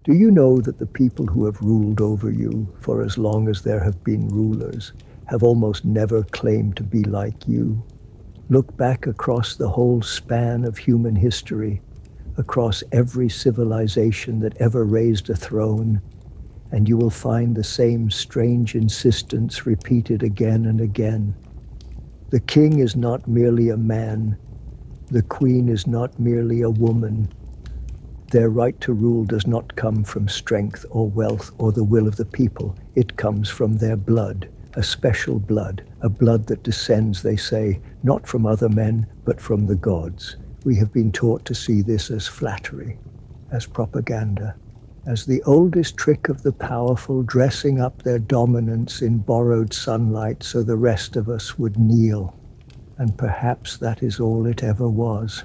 Do you know that the people who have ruled over you for as long as there have been rulers have almost never claimed to be like you? Look back across the whole span of human history, across every civilization that ever raised a throne, and you will find the same strange insistence repeated again and again. The king is not merely a man. The queen is not merely a woman. Their right to rule does not come from strength or wealth or the will of the people. It comes from their blood, a special blood, a blood that descends, they say, not from other men, but from the gods. We have been taught to see this as flattery, as propaganda, as the oldest trick of the powerful, dressing up their dominance in borrowed sunlight so the rest of us would kneel. And perhaps that is all it ever was.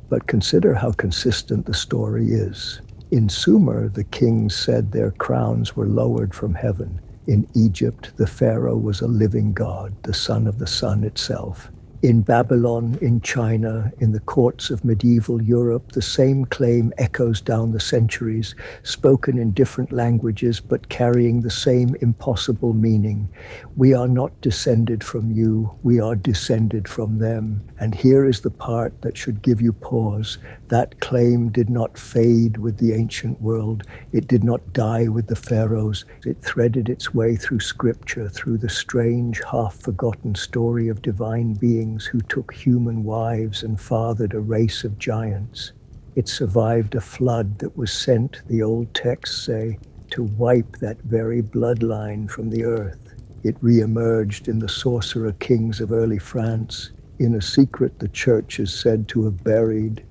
But consider how consistent the story is. In Sumer, the kings said their crowns were lowered from heaven. In Egypt, the pharaoh was a living god, the son of the sun itself. In Babylon, in China, in the courts of medieval Europe, the same claim echoes down the centuries, spoken in different languages but carrying the same impossible meaning. We are not descended from you, we are descended from them. And here is the part that should give you pause. That claim did not fade with the ancient world. It did not die with the pharaohs. It threaded its way through scripture, through the strange, half-forgotten story of divine beings who took human wives and fathered a race of giants. It survived a flood that was sent, the old texts say, to wipe that very bloodline from the earth. It re-emerged in the sorcerer kings of early France, in a secret the church is said to have buried,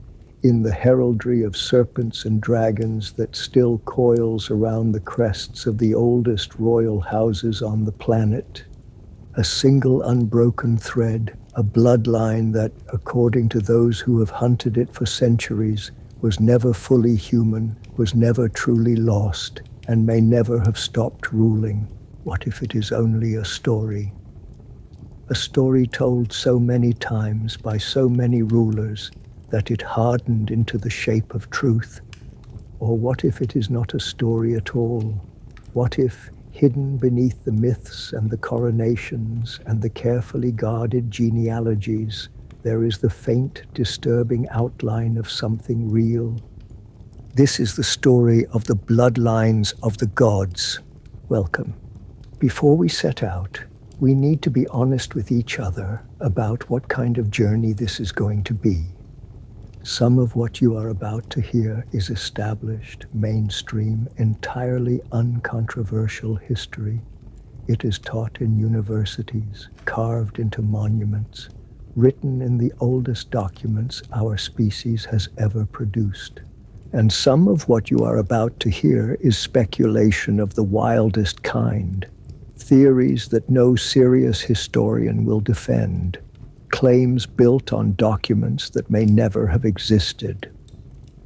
in the heraldry of serpents and dragons that still coils around the crests of the oldest royal houses on the planet. A single unbroken thread, a bloodline that, according to those who have hunted it for centuries, was never fully human, was never truly lost, and may never have stopped ruling. What if it is only a story? A story told so many times by so many rulers that it hardened into the shape of truth. Or what if it is not a story at all? What if, hidden beneath the myths and the coronations and the carefully guarded genealogies, there is the faint, disturbing outline of something real? This is the story of the bloodlines of the gods. Welcome. Before we set out, we need to be honest with each other about what kind of journey this is going to be. Some of what you are about to hear is established, mainstream, entirely uncontroversial history. It is taught in universities, carved into monuments, written in the oldest documents our species has ever produced. And some of what you are about to hear is speculation of the wildest kind, theories that no serious historian will defend, claims built on documents that may never have existed.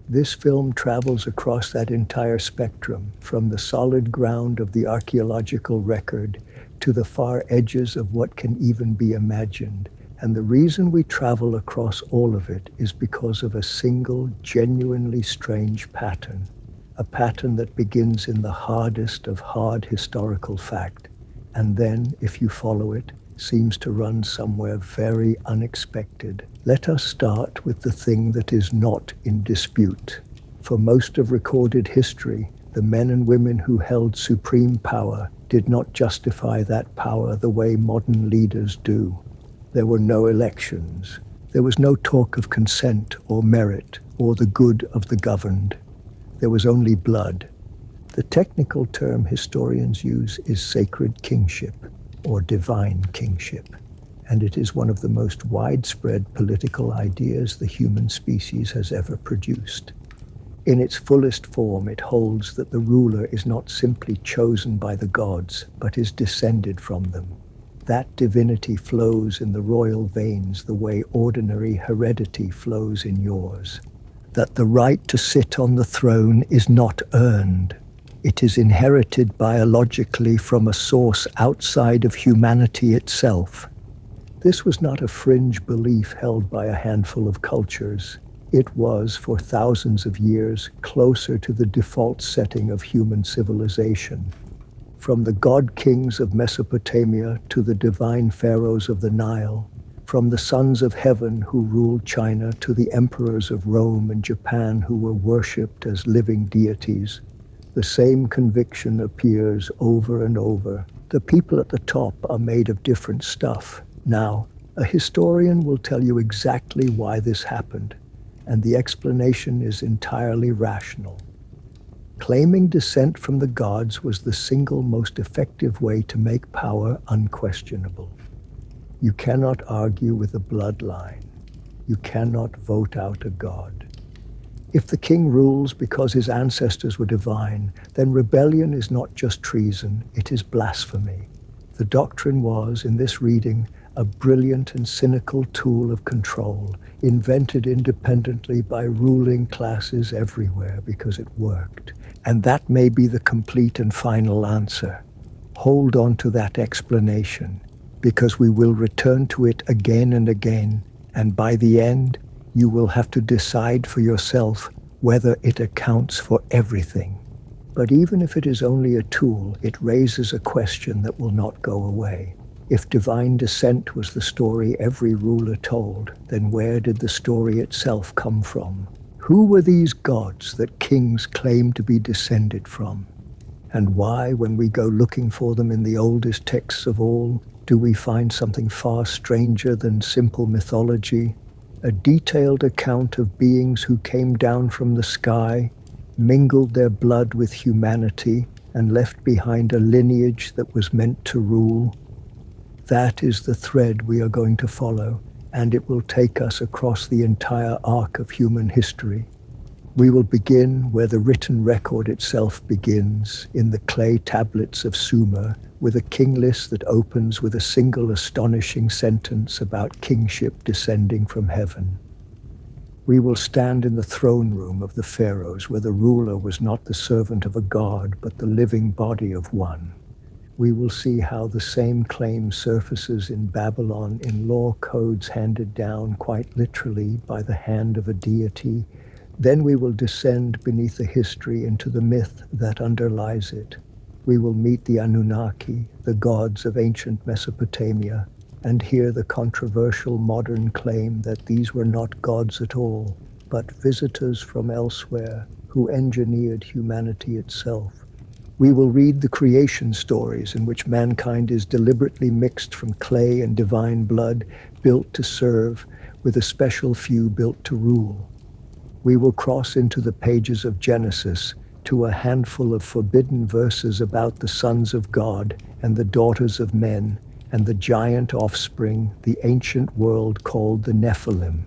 This film travels across that entire spectrum, from the solid ground of the archaeological record to the far edges of what can even be imagined. And the reason we travel across all of it is because of a single, genuinely strange pattern. A pattern that begins in the hardest of hard historical fact, and then, if you follow it, seems to run somewhere very unexpected. Let us start with the thing that is not in dispute. For most of recorded history, the men and women who held supreme power did not justify that power the way modern leaders do. There were no elections. There was no talk of consent or merit or the good of the governed. There was only blood. The technical term historians use is sacred kingship, or divine kingship, and it is one of the most widespread political ideas the human species has ever produced. In its fullest form, it holds that the ruler is not simply chosen by the gods, but is descended from them. That divinity flows in the royal veins the way ordinary heredity flows in yours. That the right to sit on the throne is not earned. It is inherited biologically from a source outside of humanity itself. This was not a fringe belief held by a handful of cultures. It was, for thousands of years, closer to the default setting of human civilization. From the god-kings of Mesopotamia to the divine pharaohs of the Nile, from the sons of heaven who ruled China to the emperors of Rome and Japan who were worshipped as living deities, the same conviction appears over and over. The people at the top are made of different stuff. Now, a historian will tell you exactly why this happened, and the explanation is entirely rational. Claiming descent from the gods was the single most effective way to make power unquestionable. You cannot argue with a bloodline. You cannot vote out a god. If the king rules because his ancestors were divine, then rebellion is not just treason, it is blasphemy. The doctrine was, in this reading, a brilliant and cynical tool of control, invented independently by ruling classes everywhere because it worked. And that may be the complete and final answer. Hold on to that explanation, because we will return to it again and again, and by the end, you will have to decide for yourself whether it accounts for everything. But even if it is only a tool, it raises a question that will not go away. If divine descent was the story every ruler told, then where did the story itself come from? Who were these gods that kings claim to be descended from? And why, when we go looking for them in the oldest texts of all, do we find something far stranger than simple mythology? A detailed account of beings who came down from the sky, mingled their blood with humanity, and left behind a lineage that was meant to rule. That is the thread we are going to follow, and it will take us across the entire arc of human history. We will begin where the written record itself begins, in the clay tablets of Sumer, with a king list that opens with a single astonishing sentence about kingship descending from heaven. We will stand in the throne room of the pharaohs, where the ruler was not the servant of a god, but the living body of one. We will see how the same claim surfaces in Babylon in law codes handed down quite literally by the hand of a deity. Then we will descend beneath the history into the myth that underlies it. We will meet the Anunnaki, the gods of ancient Mesopotamia, and hear the controversial modern claim that these were not gods at all, but visitors from elsewhere who engineered humanity itself. We will read the creation stories in which mankind is deliberately mixed from clay and divine blood, built to serve, with a special few built to rule. We will cross into the pages of Genesis, to a handful of forbidden verses about the sons of God and the daughters of men, and the giant offspring, the ancient world called the Nephilim.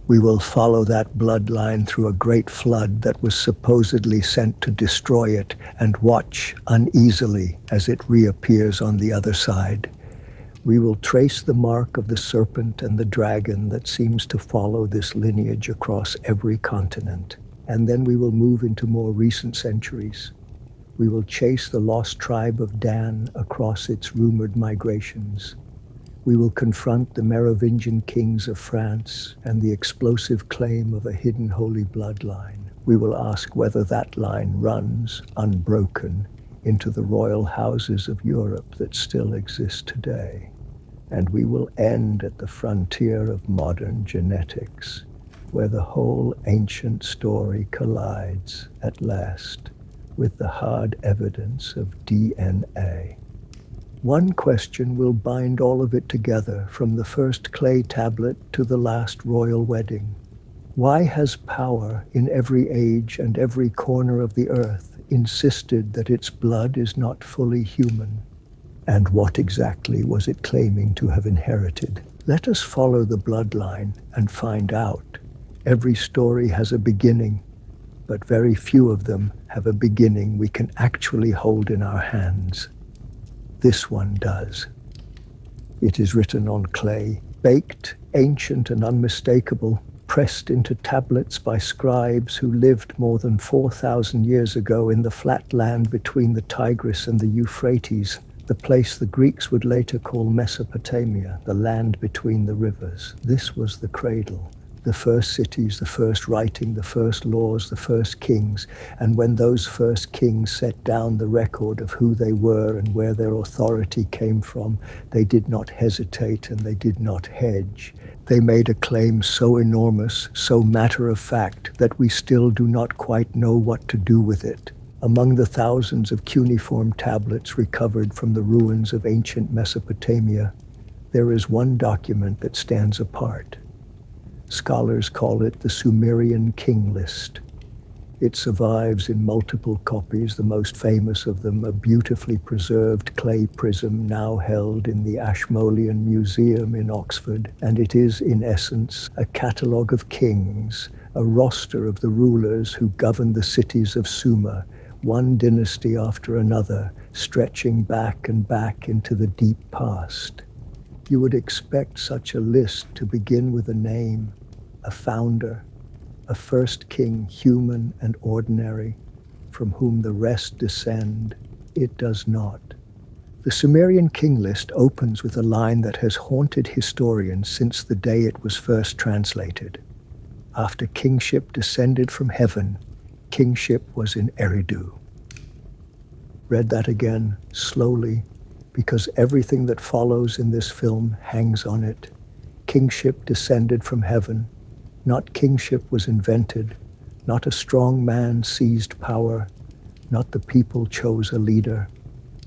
We will follow that bloodline through a great flood that was supposedly sent to destroy it, and watch uneasily as it reappears on the other side. We will trace the mark of the serpent and the dragon that seems to follow this lineage across every continent. And then we will move into more recent centuries. We will chase the lost tribe of Dan across its rumored migrations. We will confront the Merovingian kings of France and the explosive claim of a hidden holy bloodline. We will ask whether that line runs, unbroken, into the royal houses of Europe that still exist today. And we will end at the frontier of modern genetics, where the whole ancient story collides, at last, with the hard evidence of DNA. One question will bind all of it together, from the first clay tablet to the last royal wedding. Why has power in every age and every corner of the earth insisted that its blood is not fully human? And what exactly was it claiming to have inherited? Let us follow the bloodline and find out. Every story has a beginning, but very few of them have a beginning we can actually hold in our hands. This one does. It is written on clay, baked, ancient and unmistakable, pressed into tablets by scribes who lived more than 4,000 years ago in the flat land between the Tigris and the Euphrates, the place the Greeks would later call Mesopotamia, the land between the rivers. This was the cradle, The first cities, the first writing, the first laws, the first kings. And when those first kings set down the record of who they were and where their authority came from, they did not hesitate and they did not hedge. They made a claim so enormous, so matter-of-fact, that we still do not quite know what to do with it. Among the thousands of cuneiform tablets recovered from the ruins of ancient Mesopotamia, there is one document that stands apart. Scholars call it the Sumerian King List. It survives in multiple copies, the most famous of them a beautifully preserved clay prism now held in the Ashmolean Museum in Oxford, and it is, in essence, a catalogue of kings, a roster of the rulers who governed the cities of Sumer, one dynasty after another, stretching back and back into the deep past. You would expect such a list to begin with a name, a founder, a first king, human and ordinary, from whom the rest descend. It does not. The Sumerian King List opens with a line that has haunted historians since the day it was first translated. After kingship descended from heaven, kingship was in Eridu. Read that again, slowly, because everything that follows in this film hangs on it. Kingship descended from heaven. Not kingship was invented. Not a strong man seized power. Not the people chose a leader.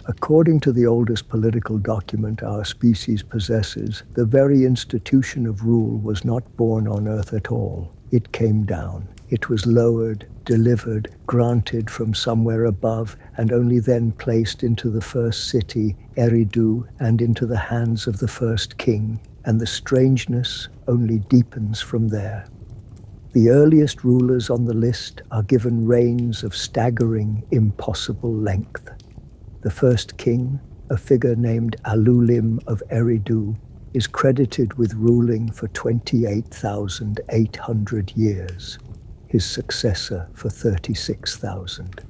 According to the oldest political document our species possesses, the very institution of rule was not born on earth at all. It came down. It was lowered, delivered, granted from somewhere above, and only then placed into the first city, Eridu, and into the hands of the first king, and the strangeness only deepens from there. The earliest rulers on the list are given reigns of staggering, impossible length. The first king, a figure named Alulim of Eridu, is credited with ruling for 28,800 years. His successor for 36,000.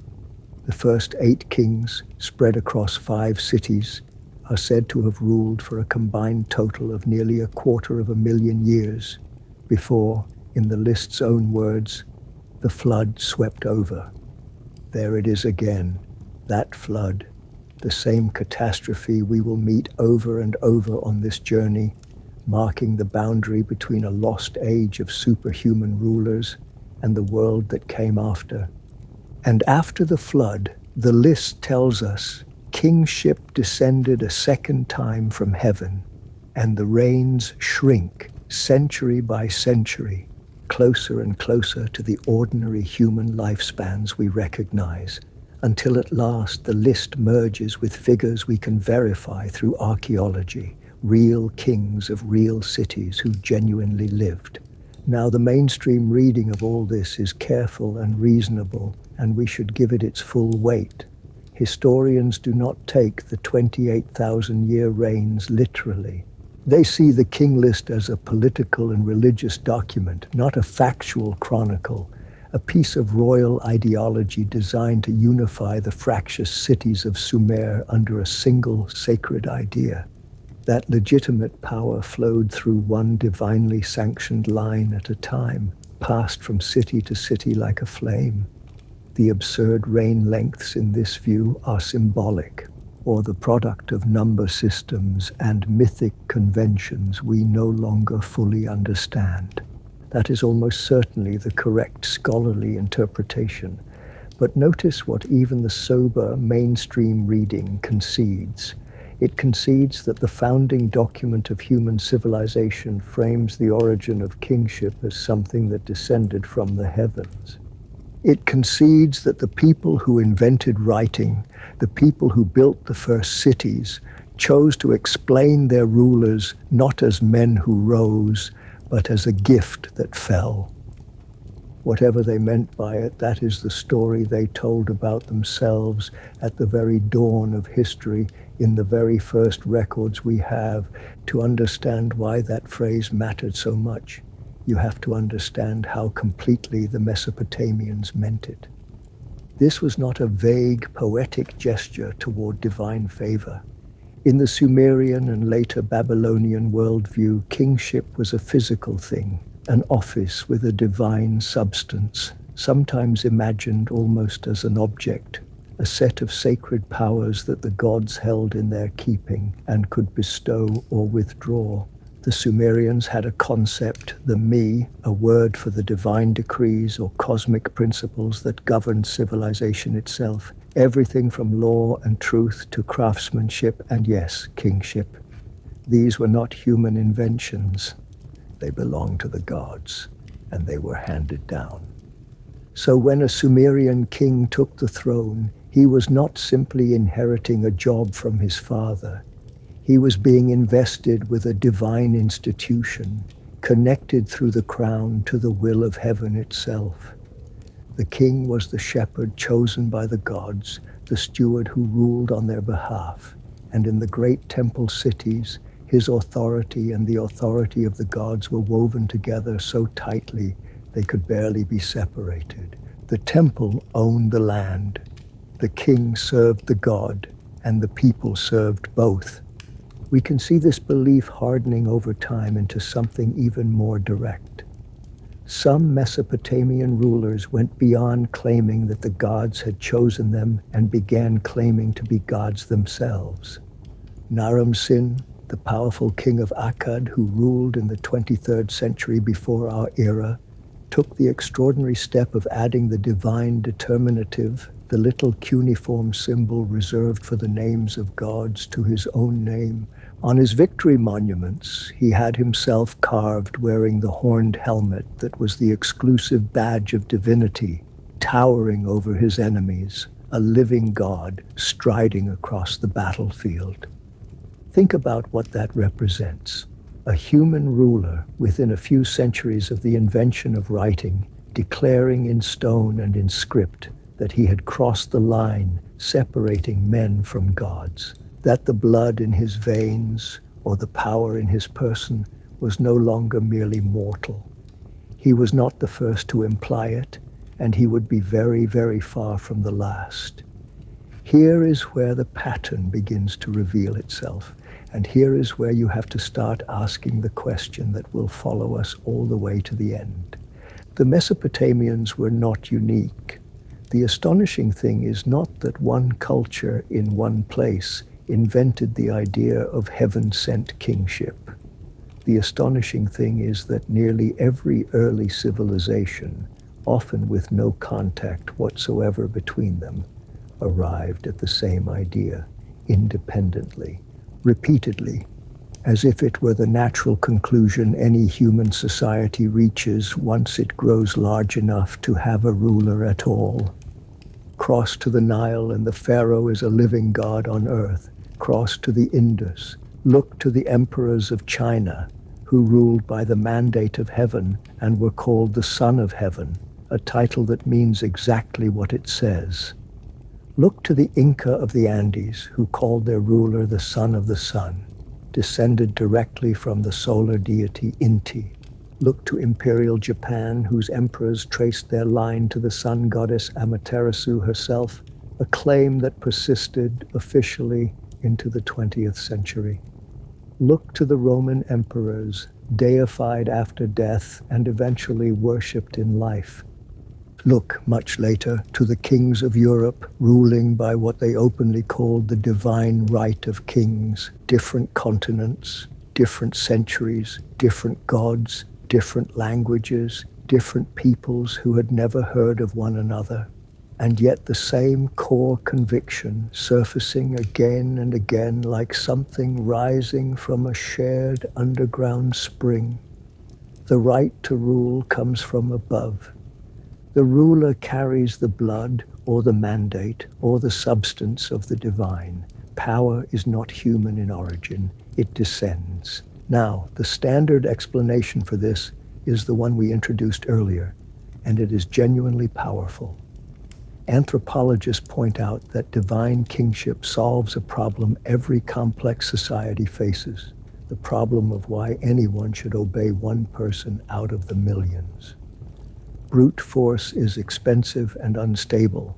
The first 8 kings, spread across 5 cities, are said to have ruled for a combined total of nearly 250,000 years before, in the list's own words, the flood swept over. There it is again, that flood, the same catastrophe we will meet over and over on this journey, marking the boundary between a lost age of superhuman rulers and the world that came after. And after the flood, the list tells us, kingship descended a second time from heaven, and the reigns shrink, century by century, closer and closer to the ordinary human lifespans we recognize, until at last the list merges with figures we can verify through archaeology, real kings of real cities who genuinely lived. Now, the mainstream reading of all this is careful and reasonable, and we should give it its full weight. Historians do not take the 28,000-year reigns literally. They see the King List as a political and religious document, not a factual chronicle, a piece of royal ideology designed to unify the fractious cities of Sumer under a single sacred idea. That legitimate power flowed through one divinely sanctioned line at a time, passed from city to city like a flame. The absurd reign lengths in this view are symbolic, or the product of number systems and mythic conventions we no longer fully understand. That is almost certainly the correct scholarly interpretation. But notice what even the sober mainstream reading concedes. It concedes that the founding document of human civilization frames the origin of kingship as something that descended from the heavens. It concedes that the people who invented writing, the people who built the first cities, chose to explain their rulers not as men who rose, but as a gift that fell. Whatever they meant by it, that is the story they told about themselves at the very dawn of history, in the very first records we have. To understand why that phrase mattered so much, you have to understand how completely the Mesopotamians meant it. This was not a vague, poetic gesture toward divine favor. In the Sumerian and later Babylonian worldview, kingship was a physical thing, an office with a divine substance, sometimes imagined almost as an object, a set of sacred powers that the gods held in their keeping and could bestow or withdraw. The Sumerians had a concept, the me, a word for the divine decrees or cosmic principles that governed civilization itself, everything from law and truth to craftsmanship and, yes, kingship. These were not human inventions. They belonged to the gods, and they were handed down. So when a Sumerian king took the throne, he was not simply inheriting a job from his father. He was being invested with a divine institution, connected through the crown to the will of heaven itself. The king was the shepherd chosen by the gods, the steward who ruled on their behalf, and in the great temple cities, his authority and the authority of the gods were woven together so tightly they could barely be separated. The temple owned the land, the king served the god, and the people served both. We can see this belief hardening over time into something even more direct. Some Mesopotamian rulers went beyond claiming that the gods had chosen them and began claiming to be gods themselves. Naram-Sin, the powerful king of Akkad who ruled in the 23rd century before our era, took the extraordinary step of adding the divine determinative, the little cuneiform symbol reserved for the names of gods, to his own name. On his victory monuments, he had himself carved wearing the horned helmet that was the exclusive badge of divinity, towering over his enemies, a living god striding across the battlefield. Think about what that represents. A human ruler within a few centuries of the invention of writing, declaring in stone and in script that he had crossed the line separating men from gods, that the blood in his veins or the power in his person was no longer merely mortal. He was not the first to imply it, and he would be very, very far from the last. Here is where the pattern begins to reveal itself, and here is where you have to start asking the question that will follow us all the way to the end. The Mesopotamians were not unique. The astonishing thing is not that one culture in one place invented the idea of heaven-sent kingship. The astonishing thing is that nearly every early civilization, often with no contact whatsoever between them, arrived at the same idea, independently, repeatedly, as if it were the natural conclusion any human society reaches once it grows large enough to have a ruler at all. Cross to the Nile and the pharaoh is a living god on earth. Cross to the Indus. Look to the emperors of China, who ruled by the mandate of heaven and were called the Son of Heaven, a title that means exactly what it says. Look to the Inca of the Andes, who called their ruler the Son of the Sun, descended directly from the solar deity Inti. Look to Imperial Japan, whose emperors traced their line to the sun goddess Amaterasu herself, a claim that persisted officially into the 20th century. Look to the Roman emperors, deified after death and eventually worshipped in life. Look, much later, to the kings of Europe, ruling by what they openly called the divine right of kings, different continents, different centuries, different gods, different languages, different peoples who had never heard of one another, and yet the same core conviction surfacing again and again like something rising from a shared underground spring. The right to rule comes from above. The ruler carries the blood or the mandate or the substance of the divine. Power is not human in origin, it descends. Now, the standard explanation for this is the one we introduced earlier, and it is genuinely powerful. Anthropologists point out that divine kingship solves a problem every complex society faces, the problem of why anyone should obey one person out of the millions. Brute force is expensive and unstable,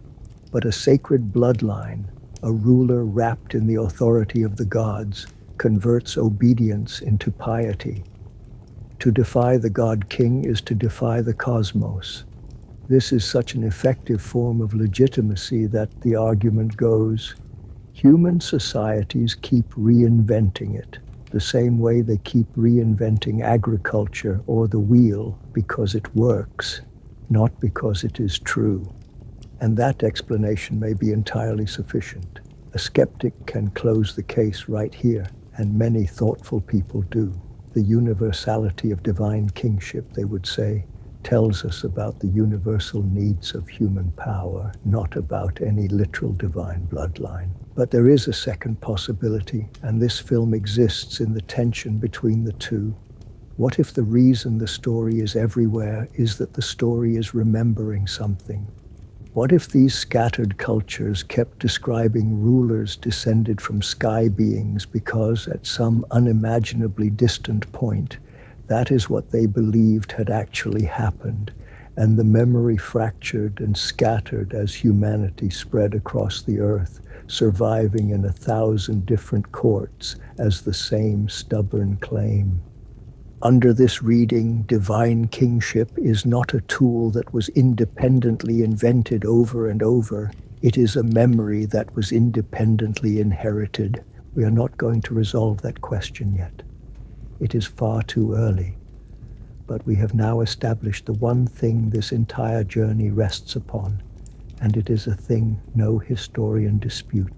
but a sacred bloodline, a ruler wrapped in the authority of the gods, converts obedience into piety. To defy the God King is to defy the cosmos. This is such an effective form of legitimacy that the argument goes, human societies keep reinventing it, the same way they keep reinventing agriculture or the wheel because it works, not because it is true. And that explanation may be entirely sufficient. A skeptic can close the case right here, and many thoughtful people do. The universality of divine kingship, they would say, tells us about the universal needs of human power, not about any literal divine bloodline. But there is a second possibility, and this film exists in the tension between the two. What if the reason the story is everywhere is that the story is remembering something? What if these scattered cultures kept describing rulers descended from sky beings because at some unimaginably distant point, that is what they believed had actually happened, and the memory fractured and scattered as humanity spread across the earth, surviving in 1,000 different courts as the same stubborn claim? Under this reading, divine kingship is not a tool that was independently invented over and over. It is a memory that was independently inherited. We are not going to resolve that question yet. It is far too early. But we have now established the one thing this entire journey rests upon, and it is a thing no historian disputes.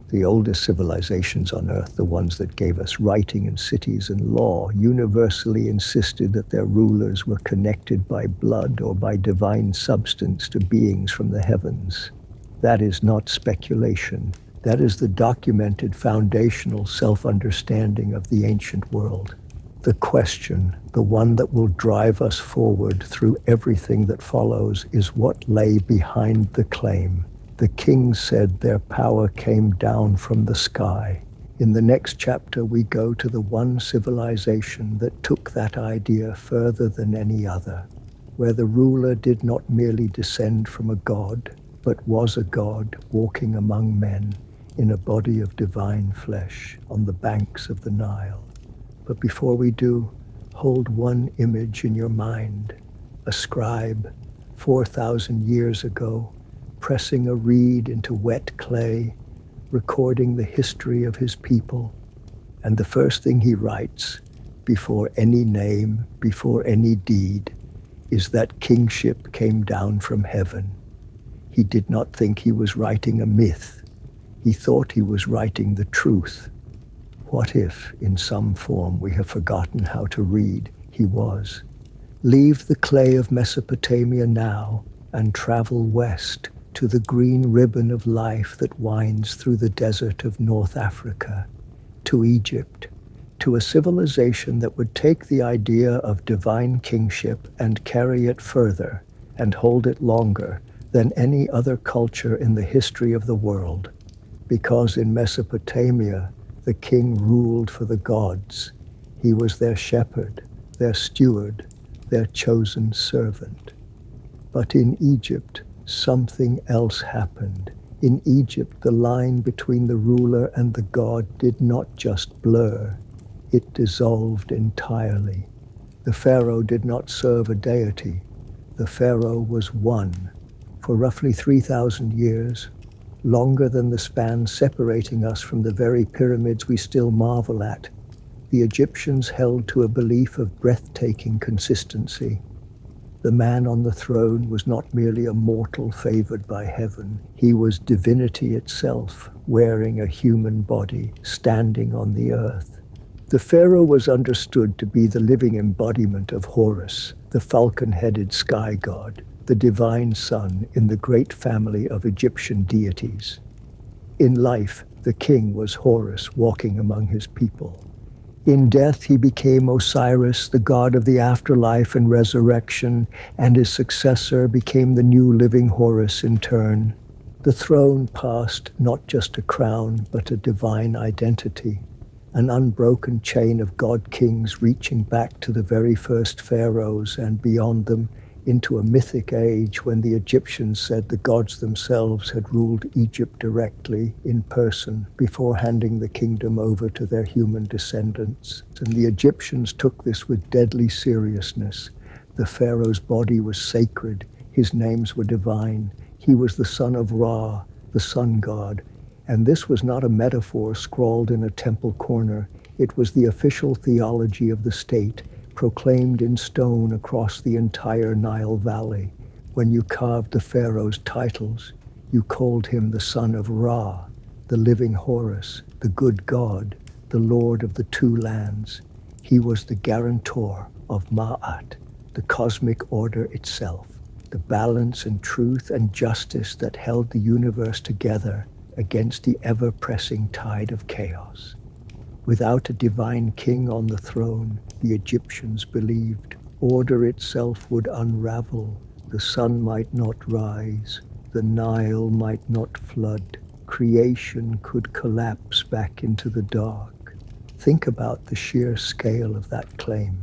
The oldest civilizations on Earth, the ones that gave us writing and cities and law, universally insisted that their rulers were connected by blood or by divine substance to beings from the heavens. That is not speculation. That is the documented foundational self-understanding of the ancient world. The question, the one that will drive us forward through everything that follows, is what lay behind the claim. The kings said their power came down from the sky. In the next chapter, we go to the one civilization that took that idea further than any other, where the ruler did not merely descend from a god, but was a god walking among men in a body of divine flesh on the banks of the Nile. But before we do, hold one image in your mind. A scribe, 4,000 years ago, pressing a reed into wet clay, recording the history of his people. And the first thing he writes, before any name, before any deed, is that kingship came down from heaven. He did not think he was writing a myth. He thought he was writing the truth. What if, in some form we have forgotten how to read, he was? Leave the clay of Mesopotamia now and travel west to the green ribbon of life that winds through the desert of North Africa, to Egypt, to a civilization that would take the idea of divine kingship and carry it further and hold it longer than any other culture in the history of the world. Because in Mesopotamia, the king ruled for the gods. He was their shepherd, their steward, their chosen servant. But in Egypt, something else happened. In Egypt, the line between the ruler and the god did not just blur, it dissolved entirely. The pharaoh did not serve a deity. The pharaoh was one. For roughly 3,000 years, longer than the span separating us from the very pyramids we still marvel at, the Egyptians held to a belief of breathtaking consistency. The man on the throne was not merely a mortal favored by heaven. He was divinity itself, wearing a human body, standing on the earth. The pharaoh was understood to be the living embodiment of Horus, the falcon-headed sky god, the divine sun in the great family of Egyptian deities. In life, the king was Horus walking among his people. In death, he became Osiris, the god of the afterlife and resurrection, and his successor became the new living Horus in turn. The throne passed not just a crown, but a divine identity, an unbroken chain of god-kings reaching back to the very first pharaohs and beyond them into a mythic age when the Egyptians said the gods themselves had ruled Egypt directly in person before handing the kingdom over to their human descendants. And the Egyptians took this with deadly seriousness. The pharaoh's body was sacred, his names were divine. He was the son of Ra, the sun god. And this was not a metaphor scrawled in a temple corner. It was the official theology of the state, proclaimed in stone across the entire Nile Valley. When you carved the pharaoh's titles, you called him the son of Ra, the living Horus, the good god, the lord of the two lands. He was the guarantor of Ma'at, the cosmic order itself, the balance and truth and justice that held the universe together against the ever-pressing tide of chaos. Without a divine king on the throne, the Egyptians believed, order itself would unravel, the sun might not rise, the Nile might not flood, creation could collapse back into the dark. Think about the sheer scale of that claim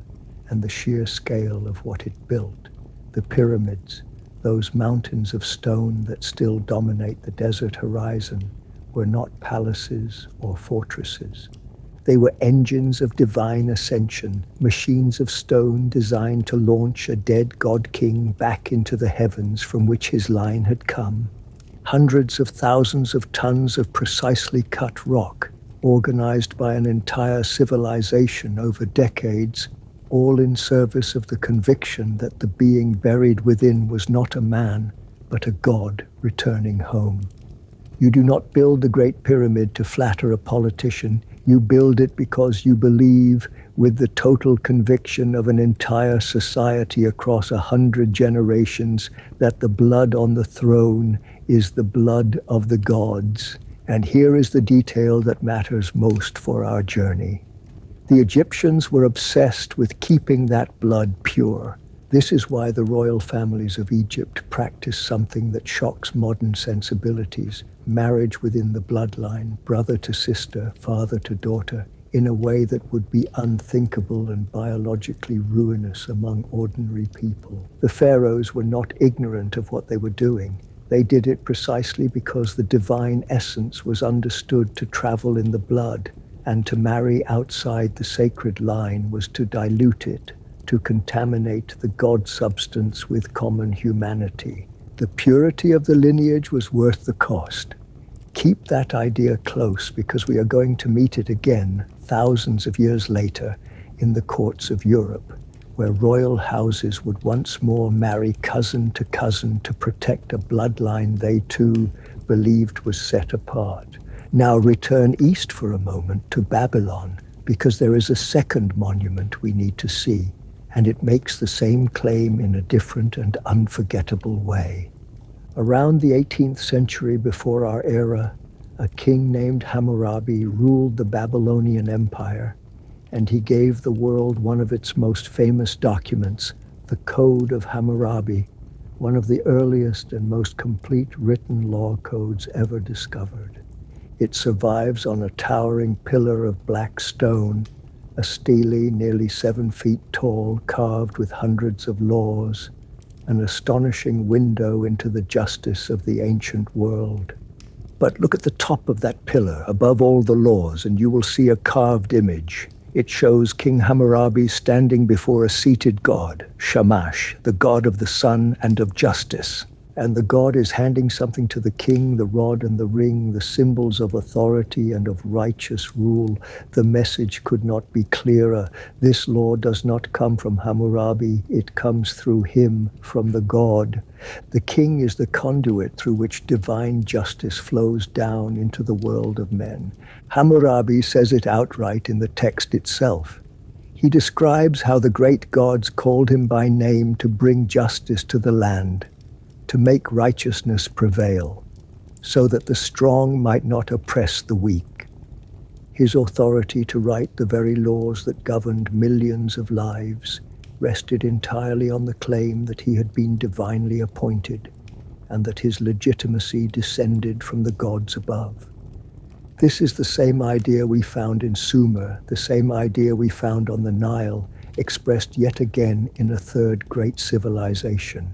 and the sheer scale of what it built. The pyramids, those mountains of stone that still dominate the desert horizon, were not palaces or fortresses. They were engines of divine ascension, machines of stone designed to launch a dead god-king back into the heavens from which his line had come. Hundreds of thousands of tons of precisely cut rock, organized by an entire civilization over decades, all in service of the conviction that the being buried within was not a man, but a god returning home. You do not build the Great Pyramid to flatter a politician. You build it because you believe, with the total conviction of an entire society across 100 generations, that the blood on the throne is the blood of the gods. And here is the detail that matters most for our journey. The Egyptians were obsessed with keeping that blood pure. This is why the royal families of Egypt practice something that shocks modern sensibilities: marriage within the bloodline, brother to sister, father to daughter, in a way that would be unthinkable and biologically ruinous among ordinary people. The pharaohs were not ignorant of what they were doing. They did it precisely because the divine essence was understood to travel in the blood, and to marry outside the sacred line was to dilute it, to contaminate the God substance with common humanity. The purity of the lineage was worth the cost. Keep that idea close, because we are going to meet it again thousands of years later in the courts of Europe, where royal houses would once more marry cousin to protect a bloodline they too believed was set apart. Now return east for a moment to Babylon, because there is a second monument we need to see, and it makes the same claim in a different and unforgettable way. Around the 18th century before our era, a king named Hammurabi ruled the Babylonian Empire, and he gave the world one of its most famous documents, the Code of Hammurabi, one of the earliest and most complete written law codes ever discovered. It survives on a towering pillar of black stone, a stele nearly 7 feet tall, carved with hundreds of laws, an astonishing window into the justice of the ancient world. But look at the top of that pillar, above all the laws, and you will see a carved image. It shows King Hammurabi standing before a seated god, Shamash, the god of the sun and of justice. And the god is handing something to the king, the rod and the ring, the symbols of authority and of righteous rule. The message could not be clearer. This law does not come from Hammurabi, it comes through him, from the god. The king is the conduit through which divine justice flows down into the world of men. Hammurabi says it outright in the text itself. He describes how the great gods called him by name to bring justice to the land, to make righteousness prevail, so that the strong might not oppress the weak. His authority to write the very laws that governed millions of lives rested entirely on the claim that he had been divinely appointed, and that his legitimacy descended from the gods above. This is the same idea we found in Sumer, the same idea we found on the Nile, expressed yet again in a third great civilization.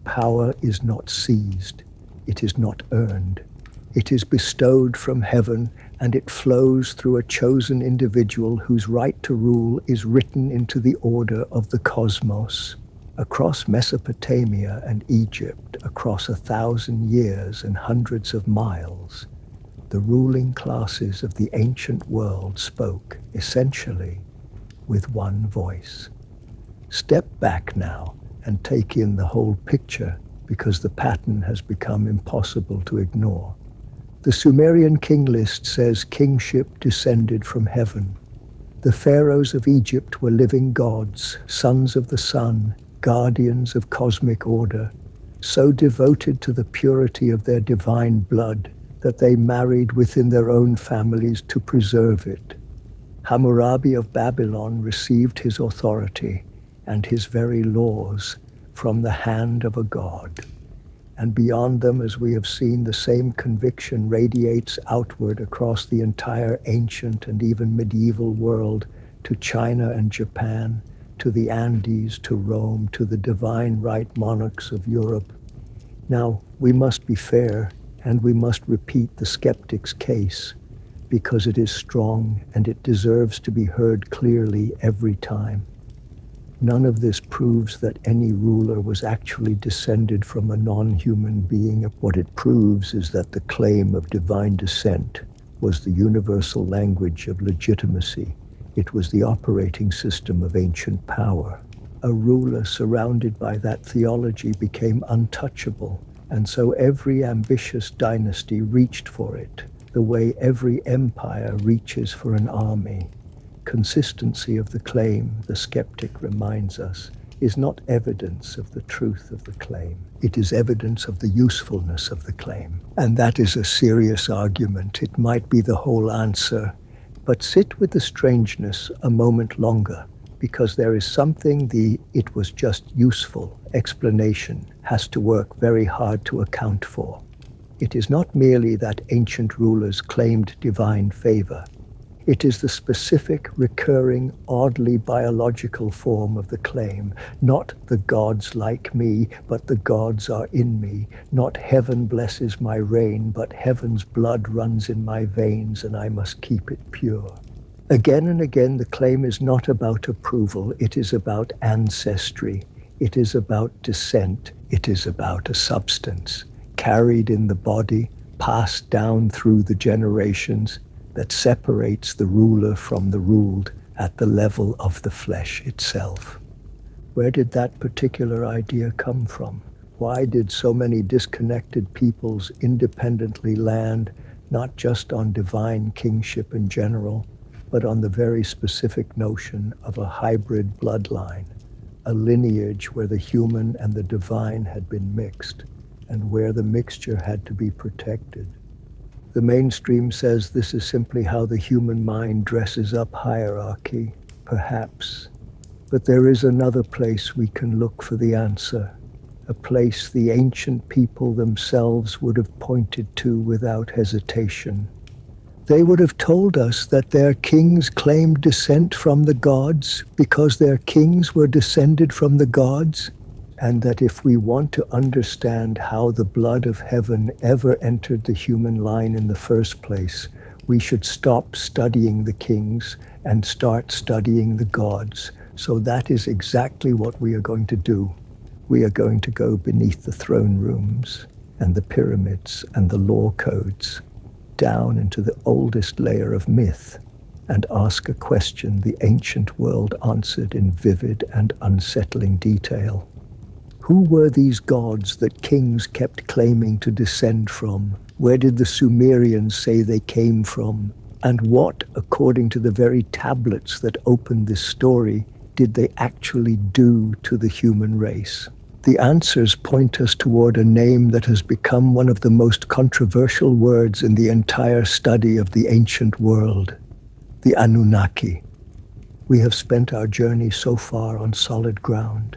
Power is not seized, it is not earned. It is bestowed from heaven, and it flows through a chosen individual whose right to rule is written into the order of the cosmos. Across Mesopotamia and Egypt, across 1,000 years and hundreds of miles, the ruling classes of the ancient world spoke, essentially, with one voice. Step back now and take in the whole picture, because the pattern has become impossible to ignore. The Sumerian King List says kingship descended from heaven. The pharaohs of Egypt were living gods, sons of the sun, guardians of cosmic order, so devoted to the purity of their divine blood that they married within their own families to preserve it. Hammurabi of Babylon received his authority and his very laws from the hand of a god. And beyond them, as we have seen, the same conviction radiates outward across the entire ancient and even medieval world, to China and Japan, to the Andes, to Rome, to the divine right monarchs of Europe. Now, we must be fair, and we must repeat the skeptic's case, because it is strong and it deserves to be heard clearly every time. None of this proves that any ruler was actually descended from a non-human being. What it proves is that the claim of divine descent was the universal language of legitimacy. It was the operating system of ancient power. A ruler surrounded by that theology became untouchable, and so every ambitious dynasty reached for it, the way every empire reaches for an army. Consistency of the claim, the skeptic reminds us, is not evidence of the truth of the claim. It is evidence of the usefulness of the claim. And that is a serious argument. It might be the whole answer. But sit with the strangeness a moment longer, because there is something the "it was just useful" explanation has to work very hard to account for. It is not merely that ancient rulers claimed divine favor. It is the specific, recurring, oddly biological form of the claim. Not the gods like me, but the gods are in me. Not heaven blesses my reign, but heaven's blood runs in my veins and I must keep it pure. Again and again, the claim is not about approval. It is about ancestry. It is about descent. It is about a substance carried in the body, passed down through the generations, that separates the ruler from the ruled at the level of the flesh itself. Where did that particular idea come from? Why did so many disconnected peoples independently land not just on divine kingship in general, but on the very specific notion of a hybrid bloodline, a lineage where the human and the divine had been mixed, and where the mixture had to be protected? The mainstream says this is simply how the human mind dresses up hierarchy, perhaps. But there is another place we can look for the answer, a place the ancient people themselves would have pointed to without hesitation. They would have told us that their kings claimed descent from the gods because their kings were descended from the gods, and that if we want to understand how the blood of heaven ever entered the human line in the first place, we should stop studying the kings and start studying the gods. So that is exactly what we are going to do. We are going to go beneath the throne rooms and the pyramids and the law codes, down into the oldest layer of myth, and ask a question the ancient world answered in vivid and unsettling detail. Who were these gods that kings kept claiming to descend from? Where did the Sumerians say they came from? And what, according to the very tablets that opened this story, did they actually do to the human race? The answers point us toward a name that has become one of the most controversial words in the entire study of the ancient world: the Anunnaki. We have spent our journey so far on solid ground.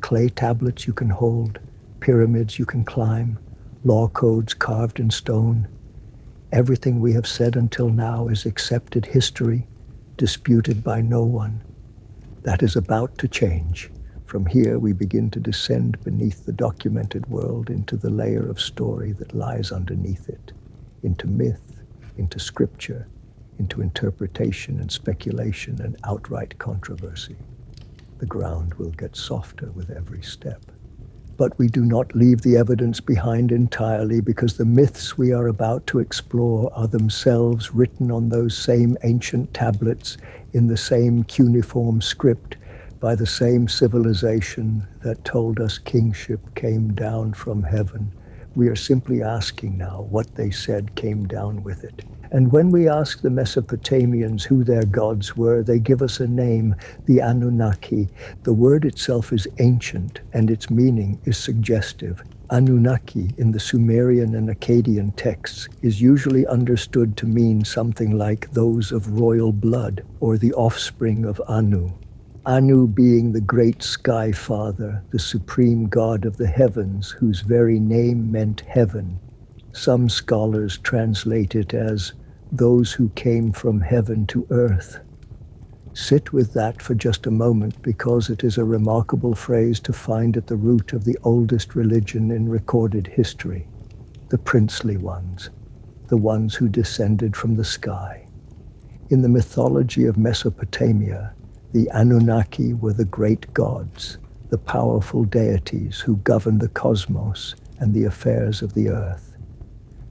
Clay tablets you can hold, pyramids you can climb, law codes carved in stone. Everything we have said until now is accepted history, disputed by no one. That is about to change. From here, we begin to descend beneath the documented world into the layer of story that lies underneath it, into myth, into scripture, into interpretation and speculation and outright controversy. The ground will get softer with every step. But we do not leave the evidence behind entirely, because the myths we are about to explore are themselves written on those same ancient tablets in the same cuneiform script by the same civilization that told us kingship came down from heaven. We are simply asking now what they said came down with it. And when we ask the Mesopotamians who their gods were, they give us a name, the Anunnaki. The word itself is ancient, and its meaning is suggestive. Anunnaki in the Sumerian and Akkadian texts is usually understood to mean something like those of royal blood, or the offspring of Anu. Anu being the great sky father, the supreme god of the heavens, whose very name meant heaven. Some scholars translate it as those who came from heaven to earth. Sit with that for just a moment, because it is a remarkable phrase to find at the root of the oldest religion in recorded history. The princely ones, the ones who descended from the sky. In the mythology of Mesopotamia, the Anunnaki were the great gods, the powerful deities who govern the cosmos and the affairs of the earth.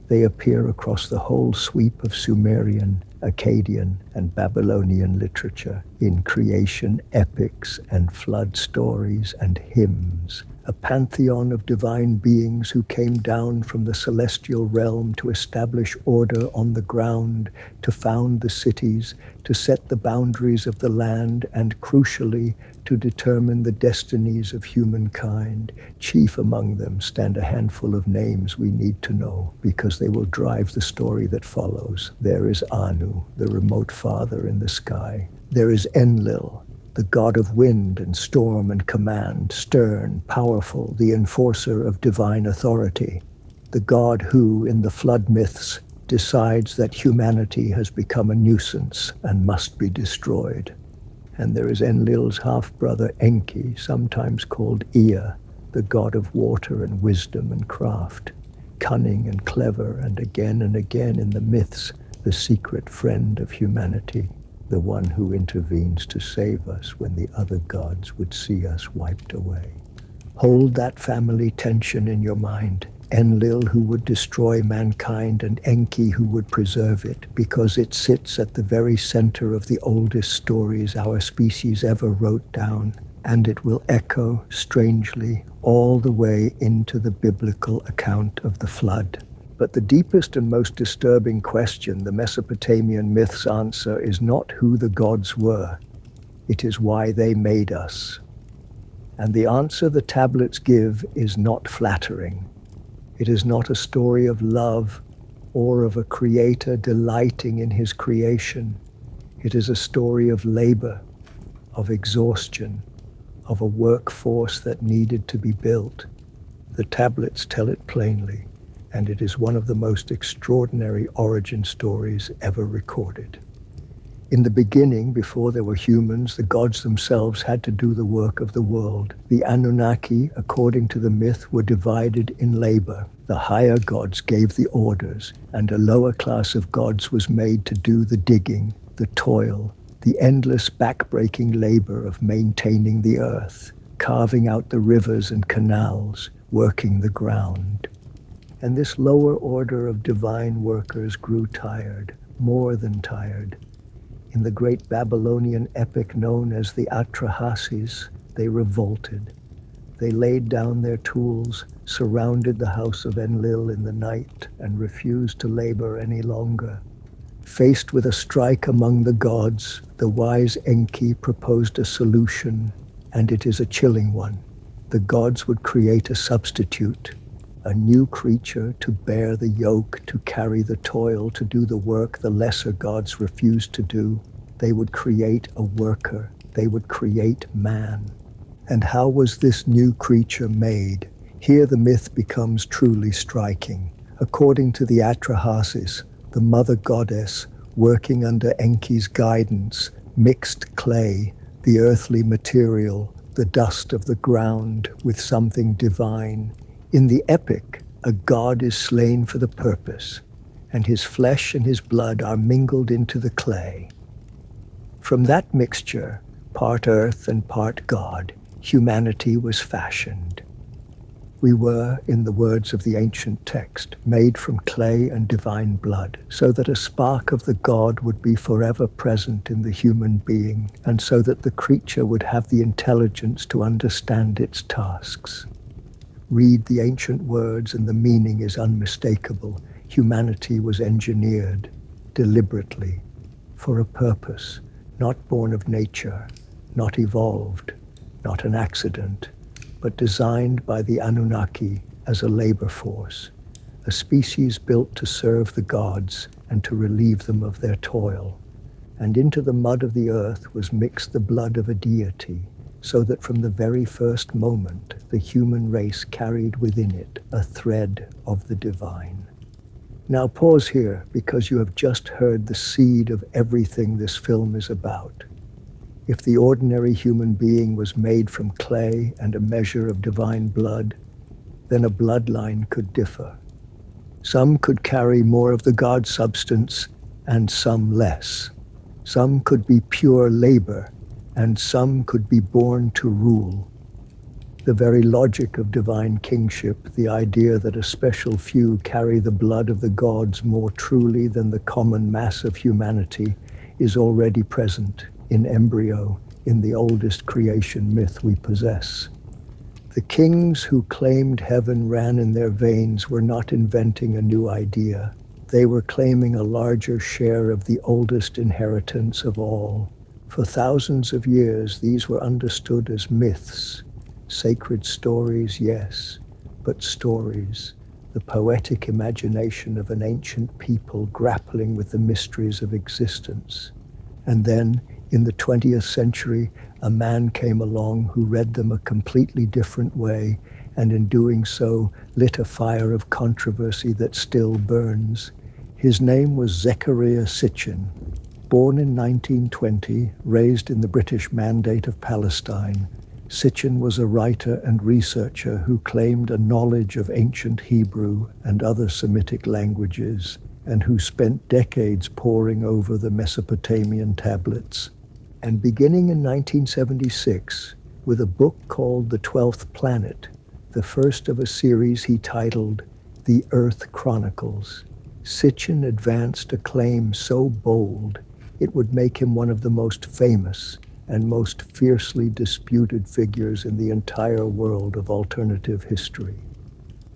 They appear across the whole sweep of Sumerian, Akkadian, and Babylonian literature, in creation epics and flood stories and hymns, a pantheon of divine beings who came down from the celestial realm to establish order on the ground, to found the cities, to set the boundaries of the land, and crucially, to determine the destinies of humankind. Chief among them stand a handful of names we need to know, because they will drive the story that follows. There is Anu, the remote father in the sky. There is Enlil, the god of wind and storm and command, stern, powerful, the enforcer of divine authority. The god who, in the flood myths, decides that humanity has become a nuisance and must be destroyed. And there is Enlil's half-brother Enki, sometimes called Ea, the god of water and wisdom and craft, cunning and clever, and again in the myths, the secret friend of humanity, the one who intervenes to save us when the other gods would see us wiped away. Hold that family tension in your mind. Enlil, who would destroy mankind, and Enki, who would preserve it, because it sits at the very center of the oldest stories our species ever wrote down, and it will echo, strangely, all the way into the biblical account of the flood. But the deepest and most disturbing question the Mesopotamian myths answer is not who the gods were. It is why they made us. And the answer the tablets give is not flattering. It is not a story of love or of a creator delighting in his creation. It is a story of labor, of exhaustion, of a workforce that needed to be built. The tablets tell it plainly, and it is one of the most extraordinary origin stories ever recorded. In the beginning, before there were humans, the gods themselves had to do the work of the world. The Anunnaki, according to the myth, were divided in labor. The higher gods gave the orders, and a lower class of gods was made to do the digging, the toil, the endless back-breaking labor of maintaining the earth, carving out the rivers and canals, working the ground. And this lower order of divine workers grew tired, more than tired. In the great Babylonian epic known as the Atrahasis, they revolted. They laid down their tools, surrounded the house of Enlil in the night, and refused to labor any longer. Faced with a strike among the gods, the wise Enki proposed a solution, and it is a chilling one. The gods would create a substitute, a new creature to bear the yoke, to carry the toil, to do the work the lesser gods refused to do. They would create a worker. They would create man. And how was this new creature made? Here the myth becomes truly striking. According to the Atrahasis, the mother goddess, working under Enki's guidance, mixed clay, the earthly material, the dust of the ground, with something divine. In the epic, a god is slain for the purpose, and his flesh and his blood are mingled into the clay. From that mixture, part earth and part God, humanity was fashioned. We were, in the words of the ancient text, made from clay and divine blood, so that a spark of the God would be forever present in the human being, and so that the creature would have the intelligence to understand its tasks. Read the ancient words and the meaning is unmistakable. Humanity was engineered, deliberately, for a purpose, not born of nature, not evolved, not an accident, but designed by the Anunnaki as a labor force, a species built to serve the gods and to relieve them of their toil. And into the mud of the earth was mixed the blood of a deity, so that from the very first moment, the human race carried within it a thread of the divine. Now pause here, because you have just heard the seed of everything this film is about. If the ordinary human being was made from clay and a measure of divine blood, then a bloodline could differ. Some could carry more of the God substance and some less. Some could be pure labor and some could be born to rule. The very logic of divine kingship, the idea that a special few carry the blood of the gods more truly than the common mass of humanity, is already present in embryo in the oldest creation myth we possess. The kings who claimed heaven ran in their veins were not inventing a new idea. They were claiming a larger share of the oldest inheritance of all. For thousands of years, these were understood as myths. Sacred stories, yes, but stories. The poetic imagination of an ancient people grappling with the mysteries of existence. And then, in the 20th century, a man came along who read them a completely different way, and in doing so, lit a fire of controversy that still burns. His name was Zecharia Sitchin. Born in 1920, raised in the British Mandate of Palestine, Sitchin was a writer and researcher who claimed a knowledge of ancient Hebrew and other Semitic languages, and who spent decades poring over the Mesopotamian tablets. And beginning in 1976, with a book called The 12th Planet, the first of a series he titled The Earth Chronicles, Sitchin advanced a claim so bold it would make him one of the most famous and most fiercely disputed figures in the entire world of alternative history.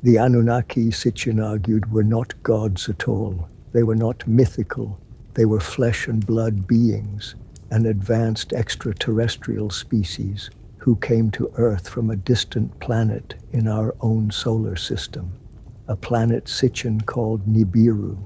The Anunnaki, Sitchin argued, were not gods at all. They were not mythical. They were flesh and blood beings, an advanced extraterrestrial species who came to Earth from a distant planet in our own solar system, a planet Sitchin called Nibiru,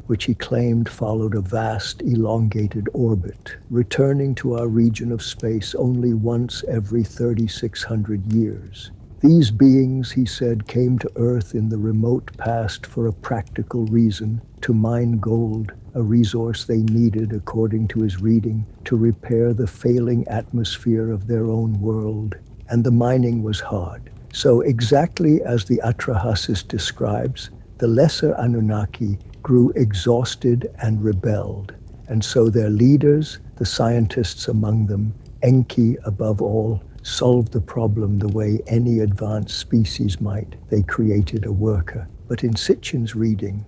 which he claimed followed a vast, elongated orbit, returning to our region of space only once every 3,600 years. These beings, he said, came to Earth in the remote past for a practical reason, to mine gold, a resource they needed, according to his reading, to repair the failing atmosphere of their own world. And the mining was hard. So exactly as the Atrahasis describes, the lesser Anunnaki grew exhausted and rebelled. And so their leaders, the scientists among them, Enki above all, solved the problem the way any advanced species might. They created a worker. But in Sitchin's reading,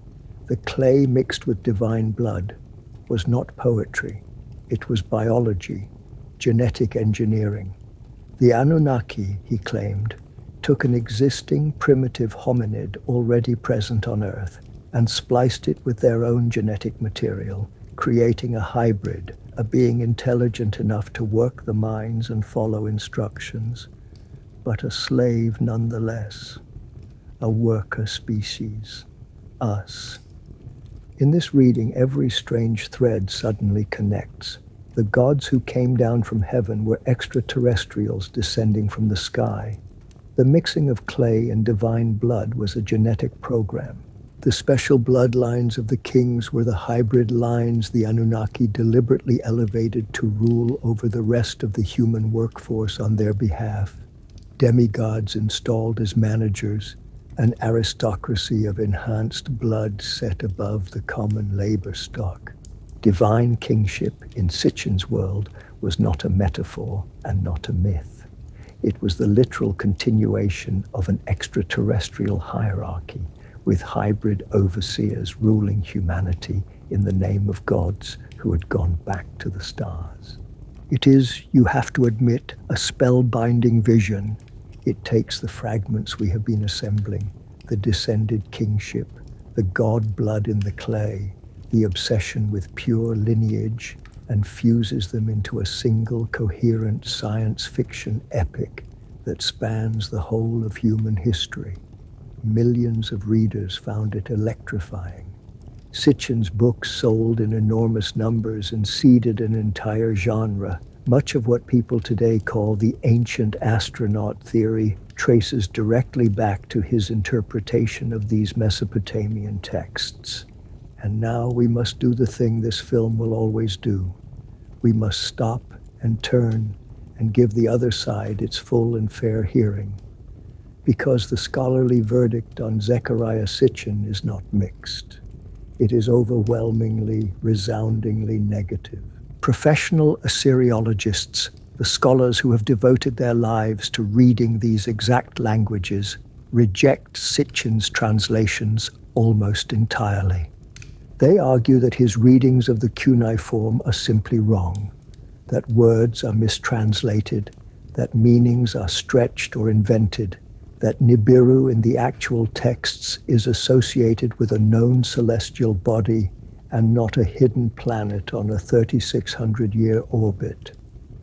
the clay mixed with divine blood was not poetry. It was biology, genetic engineering. The Anunnaki, he claimed, took an existing primitive hominid already present on Earth and spliced it with their own genetic material, creating a hybrid, a being intelligent enough to work the mines and follow instructions, but a slave nonetheless, a worker species, us. In this reading, every strange thread suddenly connects. The gods who came down from heaven were extraterrestrials descending from the sky. The mixing of clay and divine blood was a genetic program. The special bloodlines of the kings were the hybrid lines the Anunnaki deliberately elevated to rule over the rest of the human workforce on their behalf. Demigods installed as managers, an aristocracy of enhanced blood set above the common labor stock. Divine kingship in Sitchin's world was not a metaphor and not a myth. It was the literal continuation of an extraterrestrial hierarchy, with hybrid overseers ruling humanity in the name of gods who had gone back to the stars. It is, you have to admit, a spellbinding vision. It takes the fragments we have been assembling, the descended kingship, the god blood in the clay, the obsession with pure lineage, and fuses them into a single coherent science fiction epic that spans the whole of human history. Millions of readers found it electrifying. Sitchin's books sold in enormous numbers and seeded an entire genre. Much of what people today call the ancient astronaut theory traces directly back to his interpretation of these Mesopotamian texts. And now we must do the thing this film will always do. We must stop and turn and give the other side its full and fair hearing. Because the scholarly verdict on Zecharia Sitchin is not mixed. It is overwhelmingly, resoundingly negative. Professional Assyriologists, the scholars who have devoted their lives to reading these exact languages, reject Sitchin's translations almost entirely. They argue that his readings of the cuneiform are simply wrong, that words are mistranslated, that meanings are stretched or invented, that Nibiru in the actual texts is associated with a known celestial body and not a hidden planet on a 3,600-year orbit.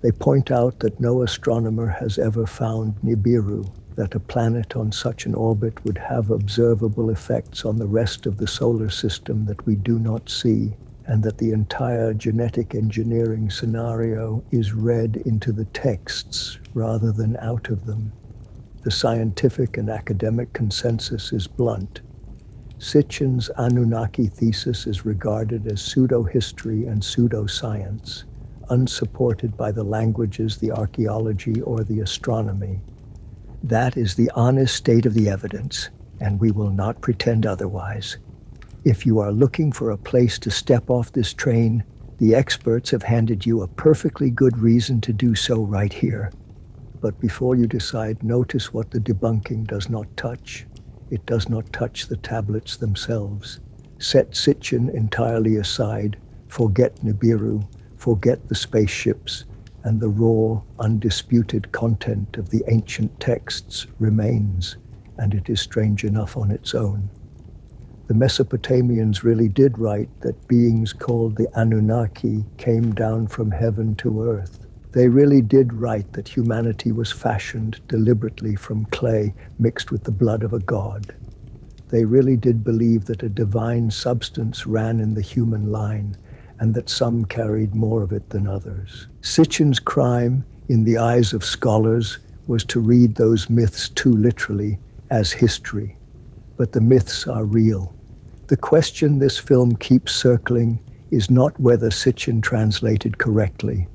They point out that no astronomer has ever found Nibiru, that a planet on such an orbit would have observable effects on the rest of the solar system that we do not see, and that the entire genetic engineering scenario is read into the texts rather than out of them. The scientific and academic consensus is blunt. Sitchin's Anunnaki thesis is regarded as pseudo-history and pseudo-science, unsupported by the languages, the archaeology, or the astronomy. That is the honest state of the evidence, and we will not pretend otherwise. If you are looking for a place to step off this train, the experts have handed you a perfectly good reason to do so right here. But before you decide, notice what the debunking does not touch. It does not touch the tablets themselves. Set Sitchin entirely aside, forget Nibiru, forget the spaceships, and the raw, undisputed content of the ancient texts remains, and it is strange enough on its own. The Mesopotamians really did write that beings called the Anunnaki came down from heaven to earth. They really did write that humanity was fashioned deliberately from clay mixed with the blood of a god. They really did believe that a divine substance ran in the human line, and that some carried more of it than others. Sitchin's crime, in the eyes of scholars, was to read those myths too literally as history. But the myths are real. The question this film keeps circling is not whether Sitchin translated correctly.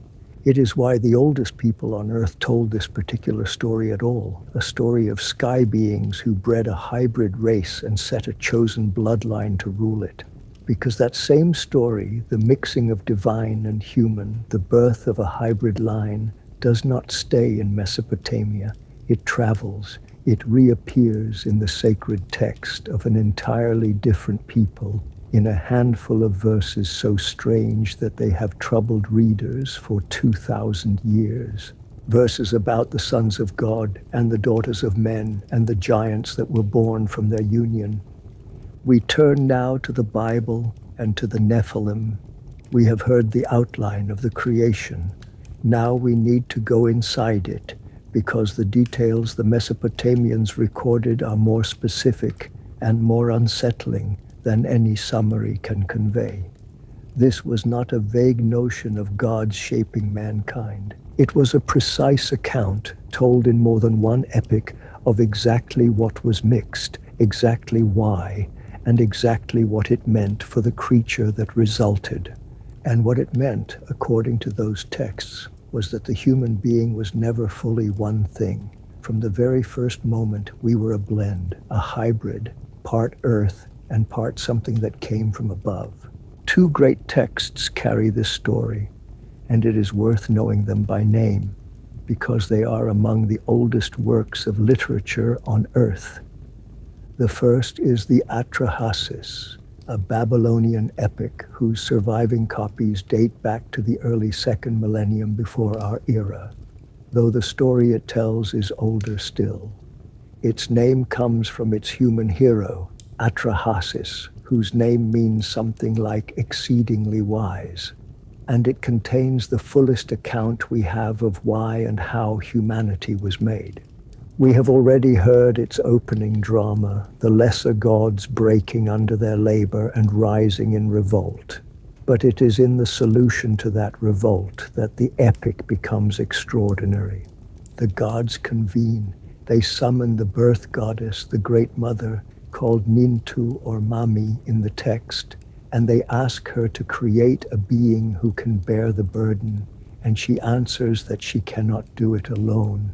It is why the oldest people on Earth told this particular story at all, a story of sky beings who bred a hybrid race and set a chosen bloodline to rule it. Because that same story, the mixing of divine and human, the birth of a hybrid line, does not stay in Mesopotamia. It travels. It reappears in the sacred text of an entirely different people, in a handful of verses so strange that they have troubled readers for 2,000 years. Verses about the sons of God and the daughters of men and the giants that were born from their union. We turn now to the Bible and to the Nephilim. We have heard the outline of the creation. Now we need to go inside it, because the details the Mesopotamians recorded are more specific and more unsettling than any summary can convey. This was not a vague notion of God shaping mankind. It was a precise account, told in more than one epic, of exactly what was mixed, exactly why, and exactly what it meant for the creature that resulted. And what it meant, according to those texts, was that the human being was never fully one thing. From the very first moment, we were a blend, a hybrid, part earth and part something that came from above. Two great texts carry this story, and it is worth knowing them by name, because they are among the oldest works of literature on earth. The first is the Atrahasis, a Babylonian epic whose surviving copies date back to the early second millennium before our era, though the story it tells is older still. Its name comes from its human hero, Atrahasis, whose name means something like exceedingly wise, and it contains the fullest account we have of why and how humanity was made. We have already heard its opening drama, the lesser gods breaking under their labor and rising in revolt. But it is in the solution to that revolt that the epic becomes extraordinary. The gods convene. They summon the birth goddess, the Great Mother, called Nintu or Mami in the text, and they ask her to create a being who can bear the burden, and she answers that she cannot do it alone.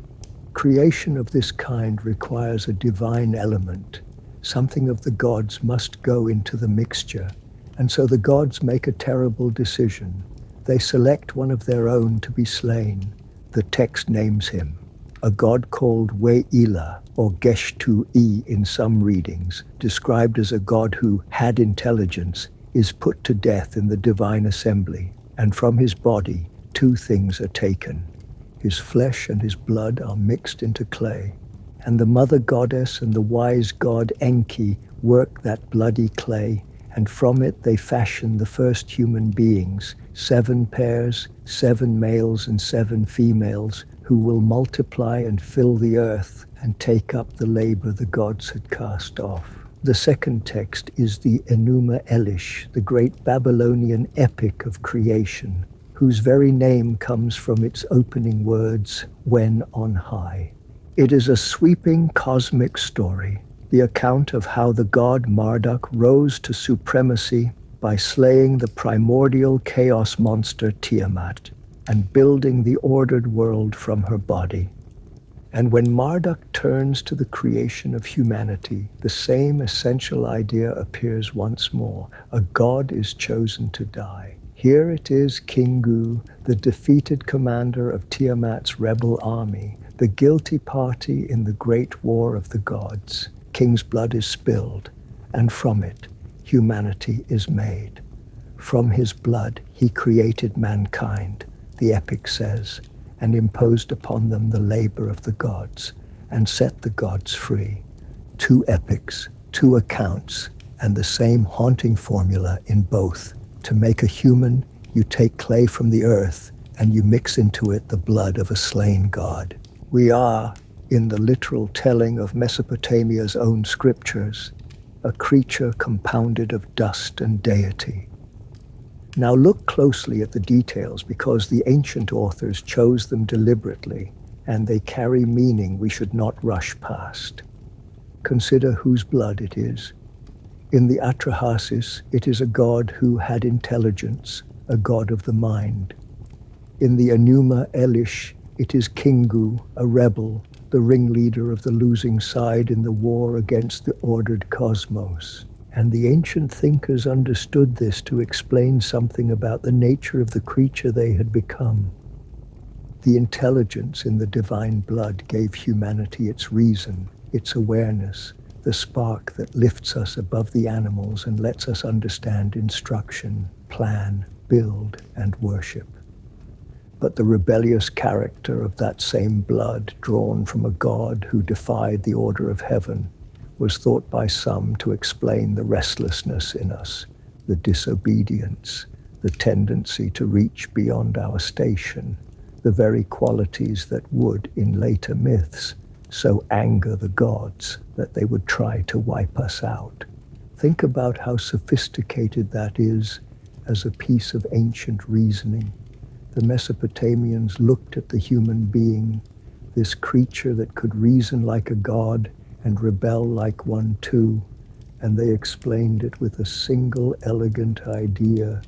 Creation of this kind requires a divine element. Something of the gods must go into the mixture, and so the gods make a terrible decision. They select one of their own to be slain. The text names him. A god called We'ila, or Geshtu-i in some readings, described as a god who had intelligence, is put to death in the divine assembly, and from his body two things are taken. His flesh and his blood are mixed into clay, and the mother goddess and the wise god Enki work that bloody clay, and from it they fashion the first human beings, 7 pairs, 7 males and 7 females, who will multiply and fill the earth and take up the labor the gods had cast off. The second text is the Enuma Elish, the great Babylonian epic of creation, whose very name comes from its opening words, when on high. It is a sweeping cosmic story, the account of how the god Marduk rose to supremacy by slaying the primordial chaos monster Tiamat and building the ordered world from her body. And when Marduk turns to the creation of humanity, the same essential idea appears once more. A god is chosen to die. Here it is Kingu, the defeated commander of Tiamat's rebel army, the guilty party in the great war of the gods. King's blood is spilled, and from it, humanity is made. From his blood, he created mankind, the epic says, and imposed upon them the labor of the gods, and set the gods free. 2 epics, 2 accounts, and the same haunting formula in both. To make a human, you take clay from the earth, and you mix into it the blood of a slain god. We are, in the literal telling of Mesopotamia's own scriptures, a creature compounded of dust and deity. Now look closely at the details, because the ancient authors chose them deliberately, and they carry meaning we should not rush past. Consider whose blood it is. In the Atrahasis, it is a god who had intelligence, a god of the mind. In the Enuma Elish, it is Kingu, a rebel, the ringleader of the losing side in the war against the ordered cosmos. And the ancient thinkers understood this to explain something about the nature of the creature they had become. The intelligence in the divine blood gave humanity its reason, its awareness, the spark that lifts us above the animals and lets us understand instruction, plan, build, and worship. But the rebellious character of that same blood, drawn from a god who defied the order of heaven, was thought by some to explain the restlessness in us, the disobedience, the tendency to reach beyond our station, the very qualities that would, in later myths, so anger the gods that they would try to wipe us out. Think about how sophisticated that is as a piece of ancient reasoning. The Mesopotamians looked at the human being, this creature that could reason like a god and rebel like one too, and they explained it with a single elegant idea.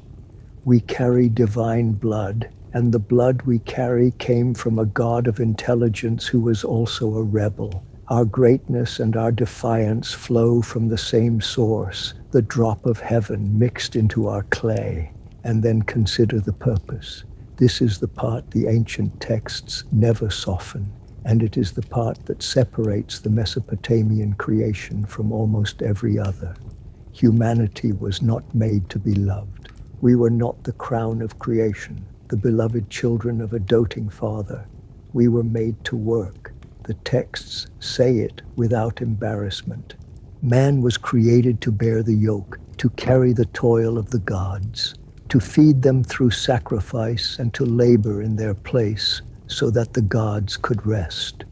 We carry divine blood, and the blood we carry came from a god of intelligence who was also a rebel. Our greatness and our defiance flow from the same source, the drop of heaven mixed into our clay. And then consider the purpose. This is the part the ancient texts never soften, and it is the part that separates the Mesopotamian creation from almost every other. Humanity was not made to be loved. We were not the crown of creation, the beloved children of a doting father. We were made to work. The texts say it without embarrassment. Man was created to bear the yoke, to carry the toil of the gods, to feed them through sacrifice and to labor in their place so that the gods could rest.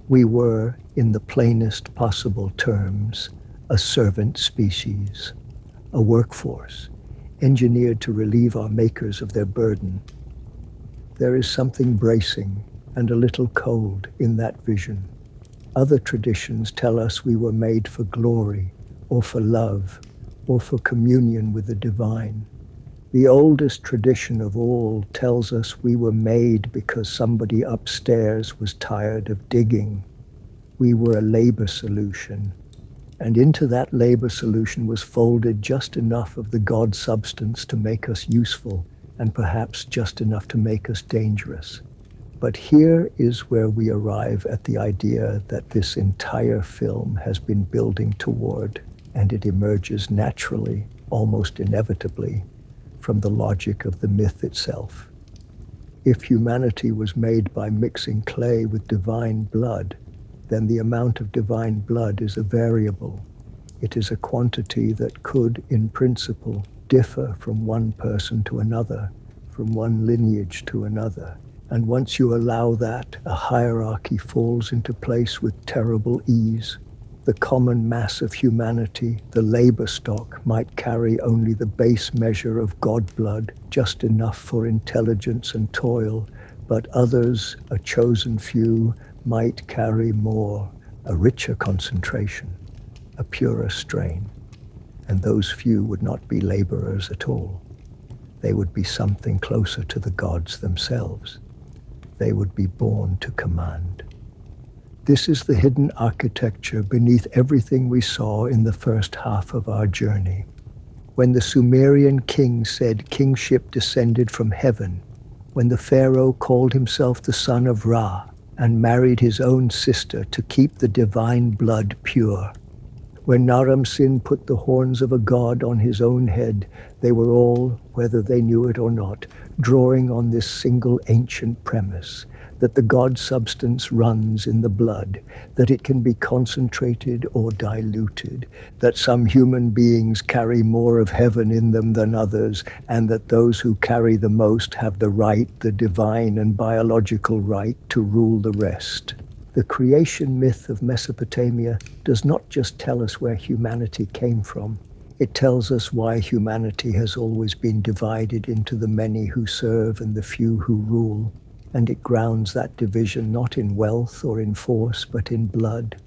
We were, in the plainest possible terms, a servant species, a workforce, engineered to relieve our makers of their burden. There is something bracing and a little cold in that vision. Other traditions tell us we were made for glory, or for love, or for communion with the divine. The oldest tradition of all tells us we were made because somebody upstairs was tired of digging. We were a labor solution, and into that labor solution was folded just enough of the God substance to make us useful, and perhaps just enough to make us dangerous. But here is where we arrive at the idea that this entire film has been building toward, and it emerges naturally, almost inevitably, from the logic of the myth itself. If humanity was made by mixing clay with divine blood, then the amount of divine blood is a variable. It is a quantity that could, in principle, differ from one person to another, from one lineage to another. And once you allow that, a hierarchy falls into place with terrible ease. The common mass of humanity, the labor stock, might carry only the base measure of God blood, just enough for intelligence and toil, but others, a chosen few, might carry more, a richer concentration, a purer strain. And those few would not be laborers at all. They would be something closer to the gods themselves. They would be born to command. This is the hidden architecture beneath everything we saw in the first half of our journey. When the Sumerian king said kingship descended from heaven, when the pharaoh called himself the son of Ra and married his own sister to keep the divine blood pure, when Naram Sin put the horns of a god on his own head, they were all, whether they knew it or not, drawing on this single ancient premise, that the God substance runs in the blood, that it can be concentrated or diluted, that some human beings carry more of heaven in them than others, and that those who carry the most have the right, the divine and biological right, to rule the rest. The creation myth of Mesopotamia does not just tell us where humanity came from. It tells us why humanity has always been divided into the many who serve and the few who rule. And it grounds that division not in wealth or in force, but in blood.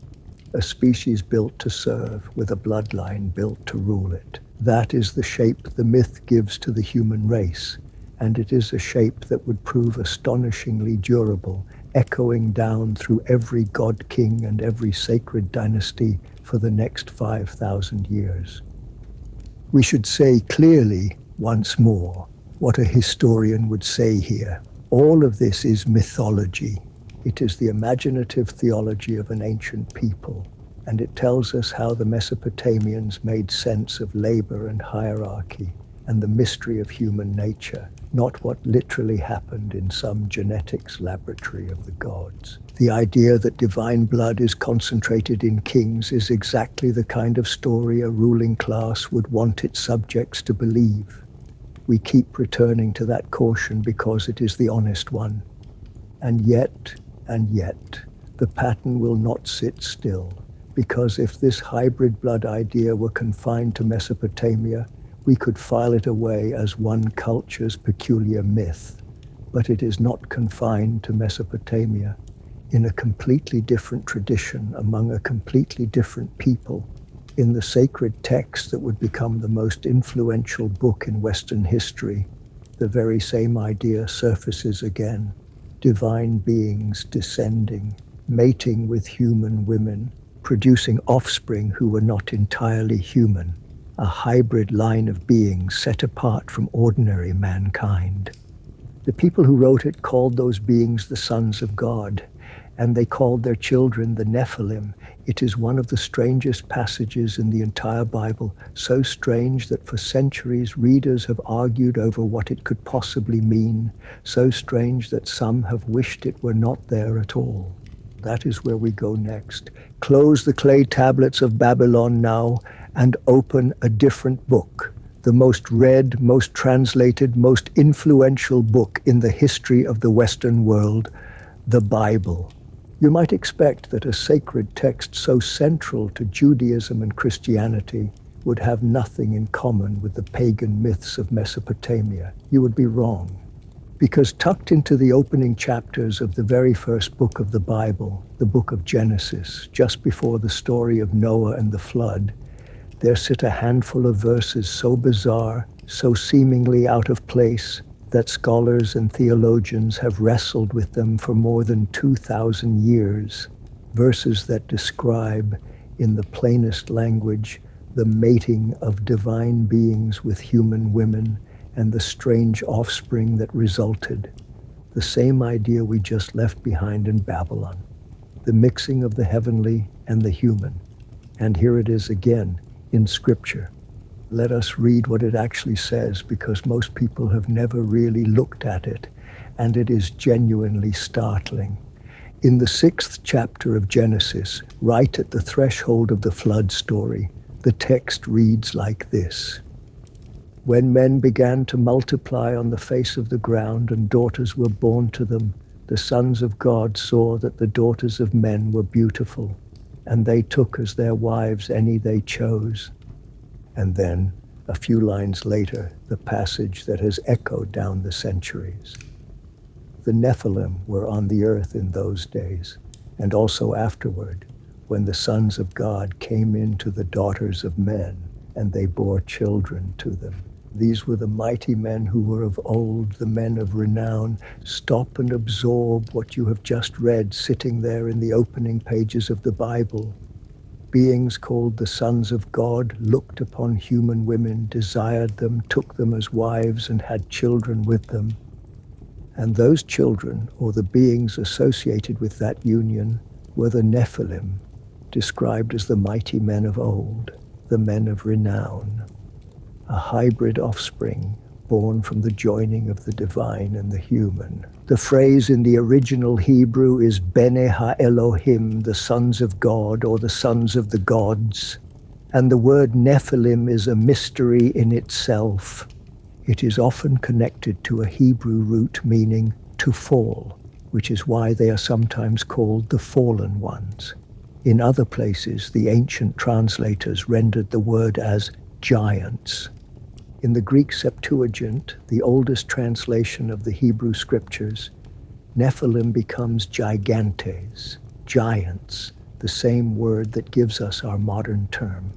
A species built to serve, with a bloodline built to rule it. That is the shape the myth gives to the human race, and it is a shape that would prove astonishingly durable, echoing down through every god-king and every sacred dynasty for the next 5,000 years. We should say clearly, once more, what a historian would say here. All of this is mythology. It is the imaginative theology of an ancient people, and it tells us how the Mesopotamians made sense of labor and hierarchy and the mystery of human nature, not what literally happened in some genetics laboratory of the gods. The idea that divine blood is concentrated in kings is exactly the kind of story a ruling class would want its subjects to believe. We keep returning to that caution because it is the honest one. And yet, the pattern will not sit still, because if this hybrid blood idea were confined to Mesopotamia, we could file it away as one culture's peculiar myth. But it is not confined to Mesopotamia. In a completely different tradition, among a completely different people, In the sacred text that would become the most influential book in Western history, the very same idea surfaces again. Divine beings descending, mating with human women, producing offspring who were not entirely human, a hybrid line of beings set apart from ordinary mankind. The people who wrote it called those beings the sons of God, and they called their children the Nephilim. It is one of the strangest passages in the entire Bible, so strange that for centuries readers have argued over what it could possibly mean, so strange that some have wished it were not there at all. That is where we go next. Close the clay tablets of Babylon now and open a different book, the most read, most translated, most influential book in the history of the Western world, the Bible. You might expect that a sacred text so central to Judaism and Christianity would have nothing in common with the pagan myths of Mesopotamia. You would be wrong. Because tucked into the opening chapters of the very first book of the Bible, the book of Genesis, just before the story of Noah and the flood, there sit a handful of verses so bizarre, so seemingly out of place, that scholars and theologians have wrestled with them for more than 2,000 years. Verses that describe, in the plainest language, the mating of divine beings with human women and the strange offspring that resulted. The same idea we just left behind in Babylon. The mixing of the heavenly and the human. And here it is again in Scripture. Let us read what it actually says, because most people have never really looked at it, and it is genuinely startling. In the 6th chapter of Genesis, right at the threshold of the flood story, the text reads like this. When men began to multiply on the face of the ground and daughters were born to them, the sons of God saw that the daughters of men were beautiful, and they took as their wives any they chose. And then, a few lines later, the passage that has echoed down the centuries. The Nephilim were on the earth in those days, and also afterward, when the sons of God came into the daughters of men, and they bore children to them. These were the mighty men who were of old, the men of renown. Stop and absorb what you have just read, sitting there in the opening pages of the Bible. Beings called the sons of God looked upon human women, desired them, took them as wives, and had children with them. And those children, or the beings associated with that union, were the Nephilim, described as the mighty men of old, the men of renown. A hybrid offspring born from the joining of the divine and the human. The phrase in the original Hebrew is Bene Ha-Elohim, the sons of God, or the sons of the gods. And the word Nephilim is a mystery in itself. It is often connected to a Hebrew root meaning to fall, which is why they are sometimes called the fallen ones. In other places, the ancient translators rendered the word as giants. In the Greek Septuagint, the oldest translation of the Hebrew scriptures, Nephilim becomes gigantes, giants, the same word that gives us our modern term.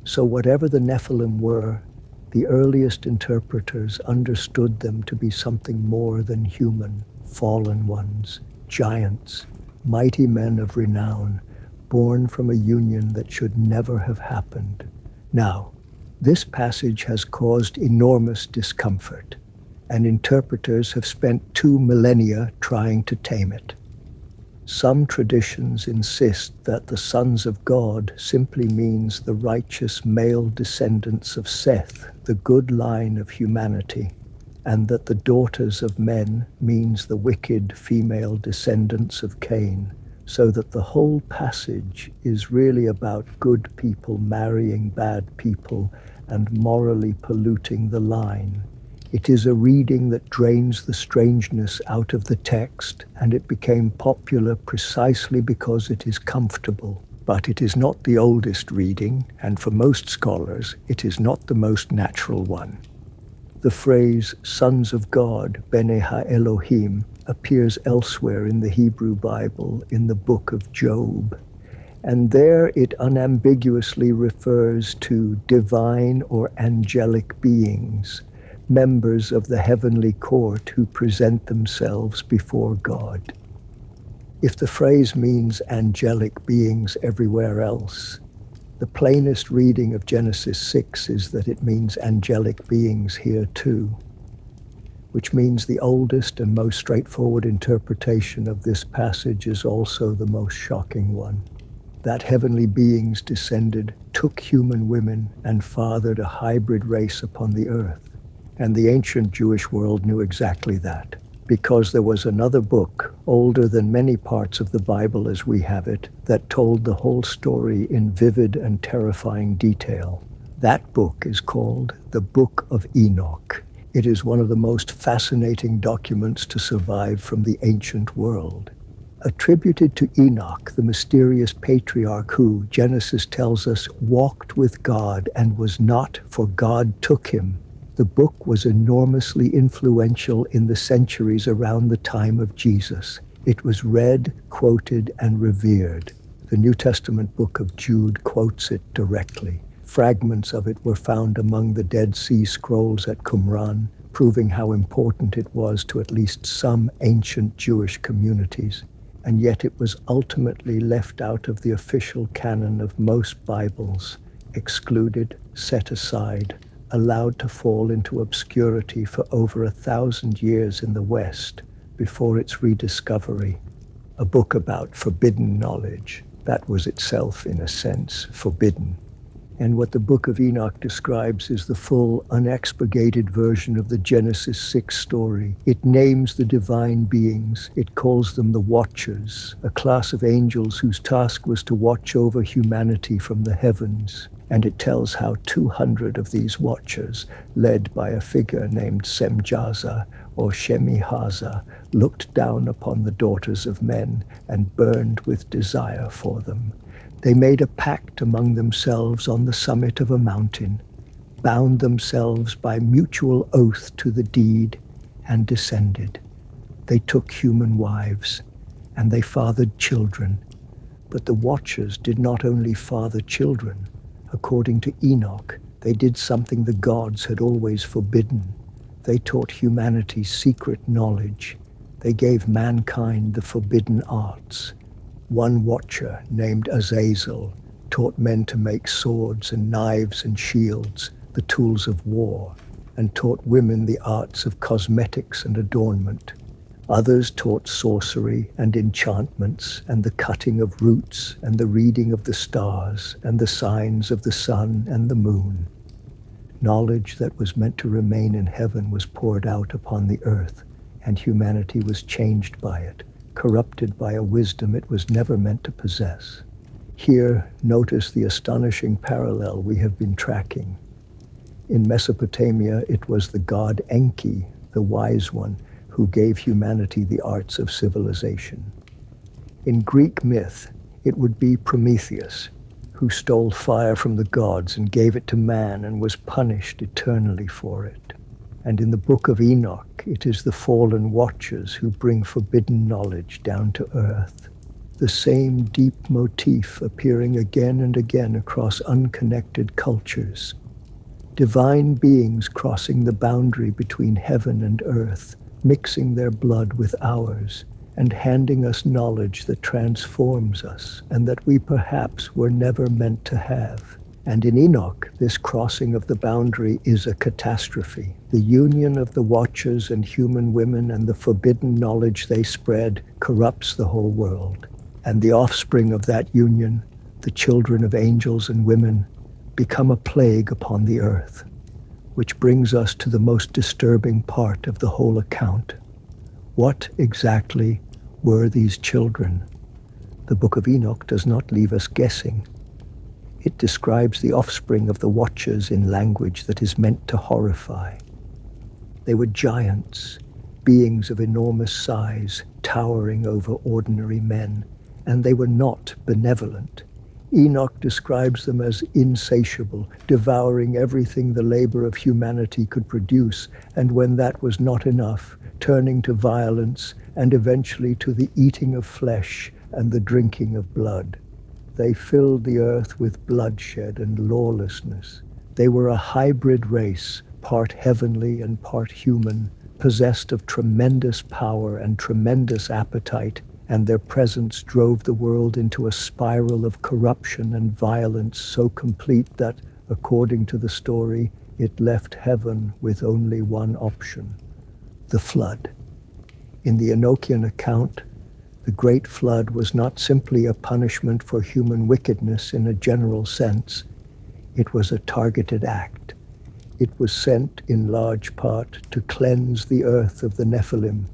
So whatever the Nephilim were, the earliest interpreters understood them to be something more than human, fallen ones, giants, mighty men of renown, born from a union that should never have happened. Now, this passage has caused enormous discomfort, and interpreters have spent 2 millennia trying to tame it. Some traditions insist that the sons of God simply means the righteous male descendants of Seth, the good line of humanity, and that the daughters of men means the wicked female descendants of Cain, so that the whole passage is really about good people marrying bad people and morally polluting the line. It is a reading that drains the strangeness out of the text, and it became popular precisely because it is comfortable. But it is not the oldest reading, and for most scholars, it is not the most natural one. The phrase, sons of God, Bene Ha-Elohim, appears elsewhere in the Hebrew Bible in the book of Job. And there it unambiguously refers to divine or angelic beings, members of the heavenly court who present themselves before God. If the phrase means angelic beings everywhere else, the plainest reading of Genesis 6 is that it means angelic beings here too, which means the oldest and most straightforward interpretation of this passage is also the most shocking one. That heavenly beings descended, took human women, and fathered a hybrid race upon the earth. And the ancient Jewish world knew exactly that, because there was another book, older than many parts of the Bible as we have it, that told the whole story in vivid and terrifying detail. That book is called the Book of Enoch. It is one of the most fascinating documents to survive from the ancient world. Attributed to Enoch, the mysterious patriarch who, Genesis tells us, walked with God and was not, for God took him. The book was enormously influential in the centuries around the time of Jesus. It was read, quoted, and revered. The New Testament book of Jude quotes it directly. Fragments of it were found among the Dead Sea Scrolls at Qumran, proving how important it was to at least some ancient Jewish communities. And yet it was ultimately left out of the official canon of most Bibles, excluded, set aside, allowed to fall into obscurity for over 1,000 years in the West before its rediscovery. A book about forbidden knowledge, that was itself, in a sense, forbidden. And what the Book of Enoch describes is the full, unexpurgated version of the Genesis 6 story. It names the divine beings. It calls them the Watchers, a class of angels whose task was to watch over humanity from the heavens. And it tells how 200 of these Watchers, led by a figure named Semjaza or Shemihaza, looked down upon the daughters of men and burned with desire for them. They made a pact among themselves on the summit of a mountain, bound themselves by mutual oath to the deed, and descended. They took human wives, and they fathered children. But the Watchers did not only father children. According to Enoch, they did something the gods had always forbidden. They taught humanity secret knowledge. They gave mankind the forbidden arts. One Watcher, named Azazel, taught men to make swords and knives and shields, the tools of war, and taught women the arts of cosmetics and adornment. Others taught sorcery and enchantments and the cutting of roots and the reading of the stars and the signs of the sun and the moon. Knowledge that was meant to remain in heaven was poured out upon the earth, and humanity was changed by it, corrupted by a wisdom it was never meant to possess. Here, notice the astonishing parallel we have been tracking. In Mesopotamia, it was the god Enki, the wise one, who gave humanity the arts of civilization. In Greek myth, it would be Prometheus, who stole fire from the gods and gave it to man and was punished eternally for it. And in the Book of Enoch, it is the fallen Watchers who bring forbidden knowledge down to earth. The same deep motif appearing again and again across unconnected cultures. Divine beings crossing the boundary between heaven and earth, mixing their blood with ours, and handing us knowledge that transforms us and that we perhaps were never meant to have. And in Enoch, this crossing of the boundary is a catastrophe. The union of the Watchers and human women and the forbidden knowledge they spread corrupts the whole world. And the offspring of that union, the children of angels and women, become a plague upon the earth. Which brings us to the most disturbing part of the whole account. What exactly were these children? The Book of Enoch does not leave us guessing. It describes the offspring of the Watchers in language that is meant to horrify. They were giants, beings of enormous size, towering over ordinary men, and they were not benevolent. Enoch describes them as insatiable, devouring everything the labor of humanity could produce, and when that was not enough, turning to violence and eventually to the eating of flesh and the drinking of blood. They filled the earth with bloodshed and lawlessness. They were a hybrid race, part heavenly and part human, possessed of tremendous power and tremendous appetite, and their presence drove the world into a spiral of corruption and violence so complete that, according to the story, it left heaven with only one option: the flood. In the Enochian account, the Great Flood was not simply a punishment for human wickedness in a general sense. It was a targeted act. It was sent in large part to cleanse the earth of the Nephilim,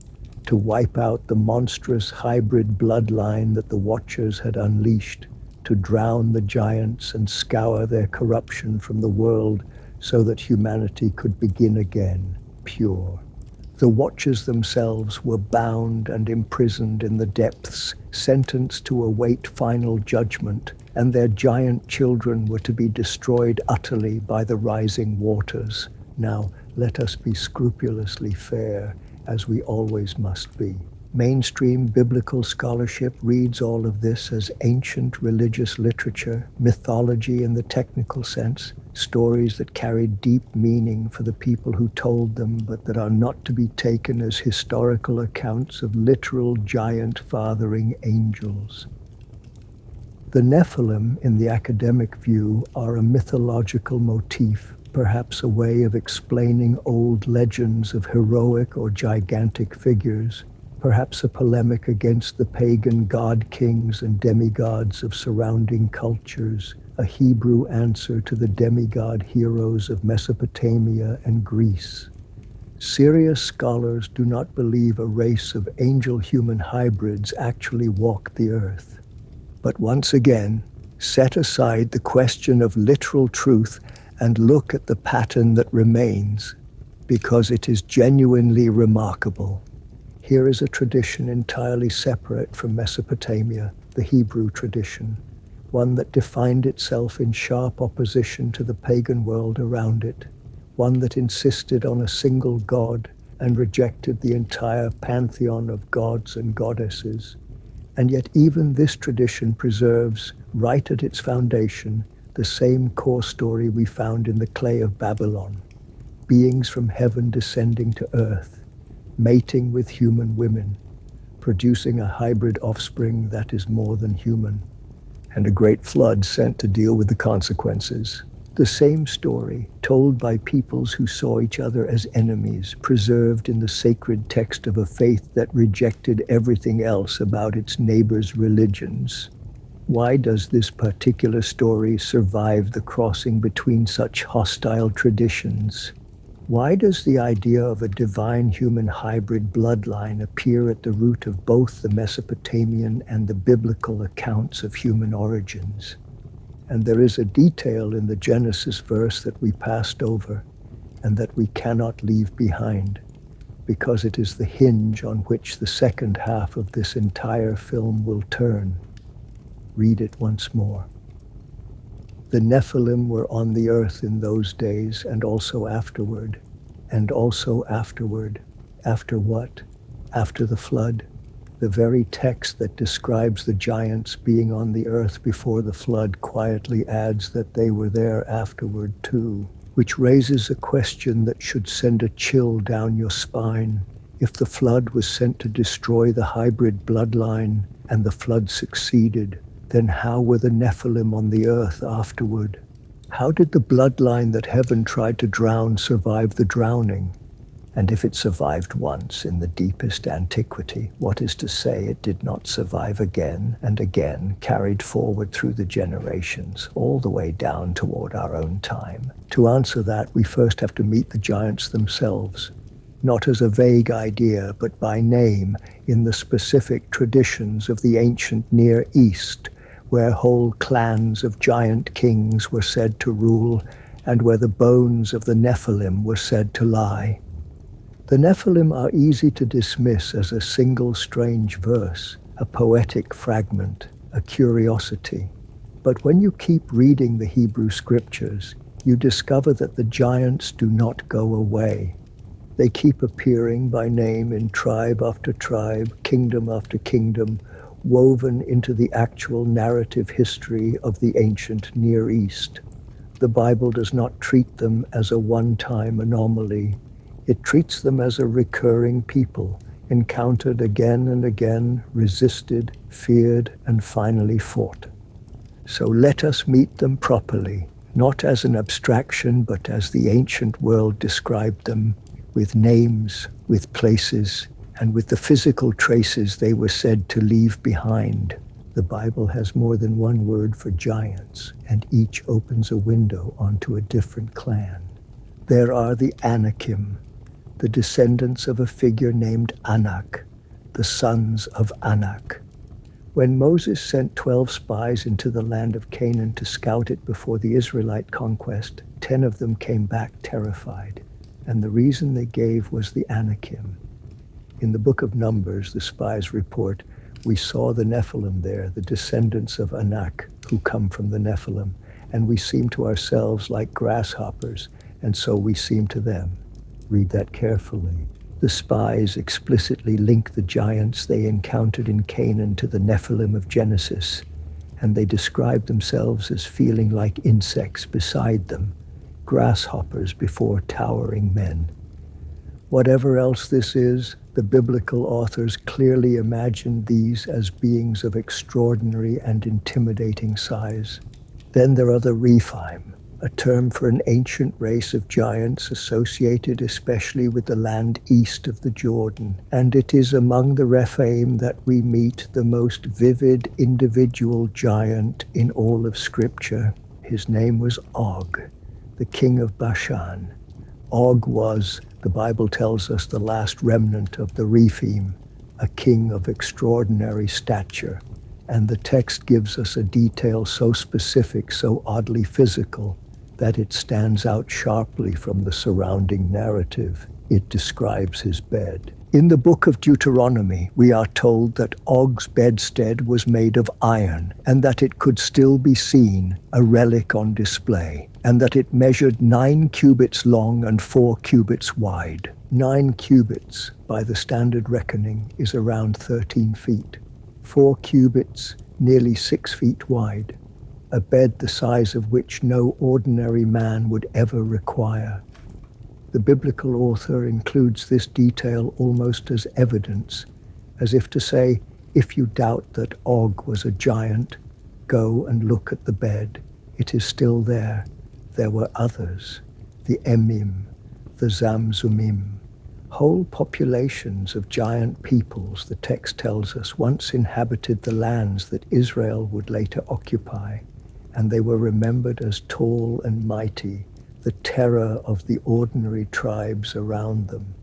to wipe out the monstrous hybrid bloodline that the Watchers had unleashed, to drown the giants and scour their corruption from the world so that humanity could begin again, pure. The Watchers themselves were bound and imprisoned in the depths, sentenced to await final judgment, and their giant children were to be destroyed utterly by the rising waters. Now, let us be scrupulously fair, as we always must be. Mainstream biblical scholarship reads all of this as ancient religious literature, mythology in the technical sense, stories that carried deep meaning for the people who told them, but that are not to be taken as historical accounts of literal giant fathering angels. The Nephilim, in the academic view, are a mythological motif, perhaps a way of explaining old legends of heroic or gigantic figures, perhaps a polemic against the pagan god-kings and demigods of surrounding cultures, a Hebrew answer to the demigod heroes of Mesopotamia and Greece. Serious scholars do not believe a race of angel-human hybrids actually walked the earth. But once again, set aside the question of literal truth and look at the pattern that remains, because it is genuinely remarkable. Here is a tradition entirely separate from Mesopotamia, the Hebrew tradition, one that defined itself in sharp opposition to the pagan world around it, one that insisted on a single god and rejected the entire pantheon of gods and goddesses. And yet even this tradition preserves, right at its foundation, the same core story we found in the clay of Babylon: beings from heaven descending to earth, mating with human women, producing a hybrid offspring that is more than human, and a great flood sent to deal with the consequences. The same story, told by peoples who saw each other as enemies, preserved in the sacred text of a faith that rejected everything else about its neighbors' religions. Why does this particular story survive the crossing between such hostile traditions? Why does the idea of a divine human hybrid bloodline appear at the root of both the Mesopotamian and the biblical accounts of human origins? And there is a detail in the Genesis verse that we passed over and that we cannot leave behind, because it is the hinge on which the second half of this entire film will turn. Read it once more. The Nephilim were on the earth in those days and also afterward. And also afterward. After what? After the flood. The very text that describes the giants being on the earth before the flood quietly adds that they were there afterward too, which raises a question that should send a chill down your spine. If the flood was sent to destroy the hybrid bloodline and the flood succeeded, then how were the Nephilim on the earth afterward? How did the bloodline that heaven tried to drown survive the drowning? And if it survived once in the deepest antiquity, what is to say it did not survive again and again, carried forward through the generations, all the way down toward our own time? To answer that, we first have to meet the giants themselves, not as a vague idea, but by name in the specific traditions of the ancient Near East, where whole clans of giant kings were said to rule, and where the bones of the Nephilim were said to lie. The Nephilim are easy to dismiss as a single strange verse, a poetic fragment, a curiosity. But when you keep reading the Hebrew scriptures, you discover that the giants do not go away. They keep appearing by name in tribe after tribe, kingdom after kingdom, woven into the actual narrative history of the ancient Near East. The Bible does not treat them as a one-time anomaly. It treats them as a recurring people, encountered again and again, resisted, feared, and finally fought. So let us meet them properly, not as an abstraction, but as the ancient world described them, with names, with places, and with the physical traces they were said to leave behind. The Bible has more than one word for giants, and each opens a window onto a different clan. There are the Anakim, the descendants of a figure named Anak, the sons of Anak. When Moses sent 12 spies into the land of Canaan to scout it before the Israelite conquest, 10 of them came back terrified, and the reason they gave was the Anakim. In the Book of Numbers, the spies report, "We saw the Nephilim there, the descendants of Anak, who come from the Nephilim, and we seem to ourselves like grasshoppers, and so we seem to them." Read that carefully. The spies explicitly link the giants they encountered in Canaan to the Nephilim of Genesis, and they describe themselves as feeling like insects beside them, grasshoppers before towering men. Whatever else this is, the biblical authors clearly imagined these as beings of extraordinary and intimidating size. Then there are the Rephaim, a term for an ancient race of giants associated especially with the land east of the Jordan. And it is among the Rephaim that we meet the most vivid individual giant in all of Scripture. His name was Og, the king of Bashan. Og was, the Bible tells us, the last remnant of the Rephaim, a king of extraordinary stature. And the text gives us a detail so specific, so oddly physical, that it stands out sharply from the surrounding narrative. It describes his bed. In the book of Deuteronomy, we are told that Og's bedstead was made of iron, and that it could still be seen, a relic on display, and that it measured 9 cubits long and 4 cubits wide. 9 cubits, by the standard reckoning, is around 13 feet. 4 cubits, nearly 6 feet wide. A bed the size of which no ordinary man would ever require. The biblical author includes this detail almost as evidence, as if to say, if you doubt that Og was a giant, go and look at the bed. It is still there. There were others, the Emim, the Zamzumim, whole populations of giant peoples, the text tells us, once inhabited the lands that Israel would later occupy. And they were remembered as tall and mighty, the terror of the ordinary tribes around them.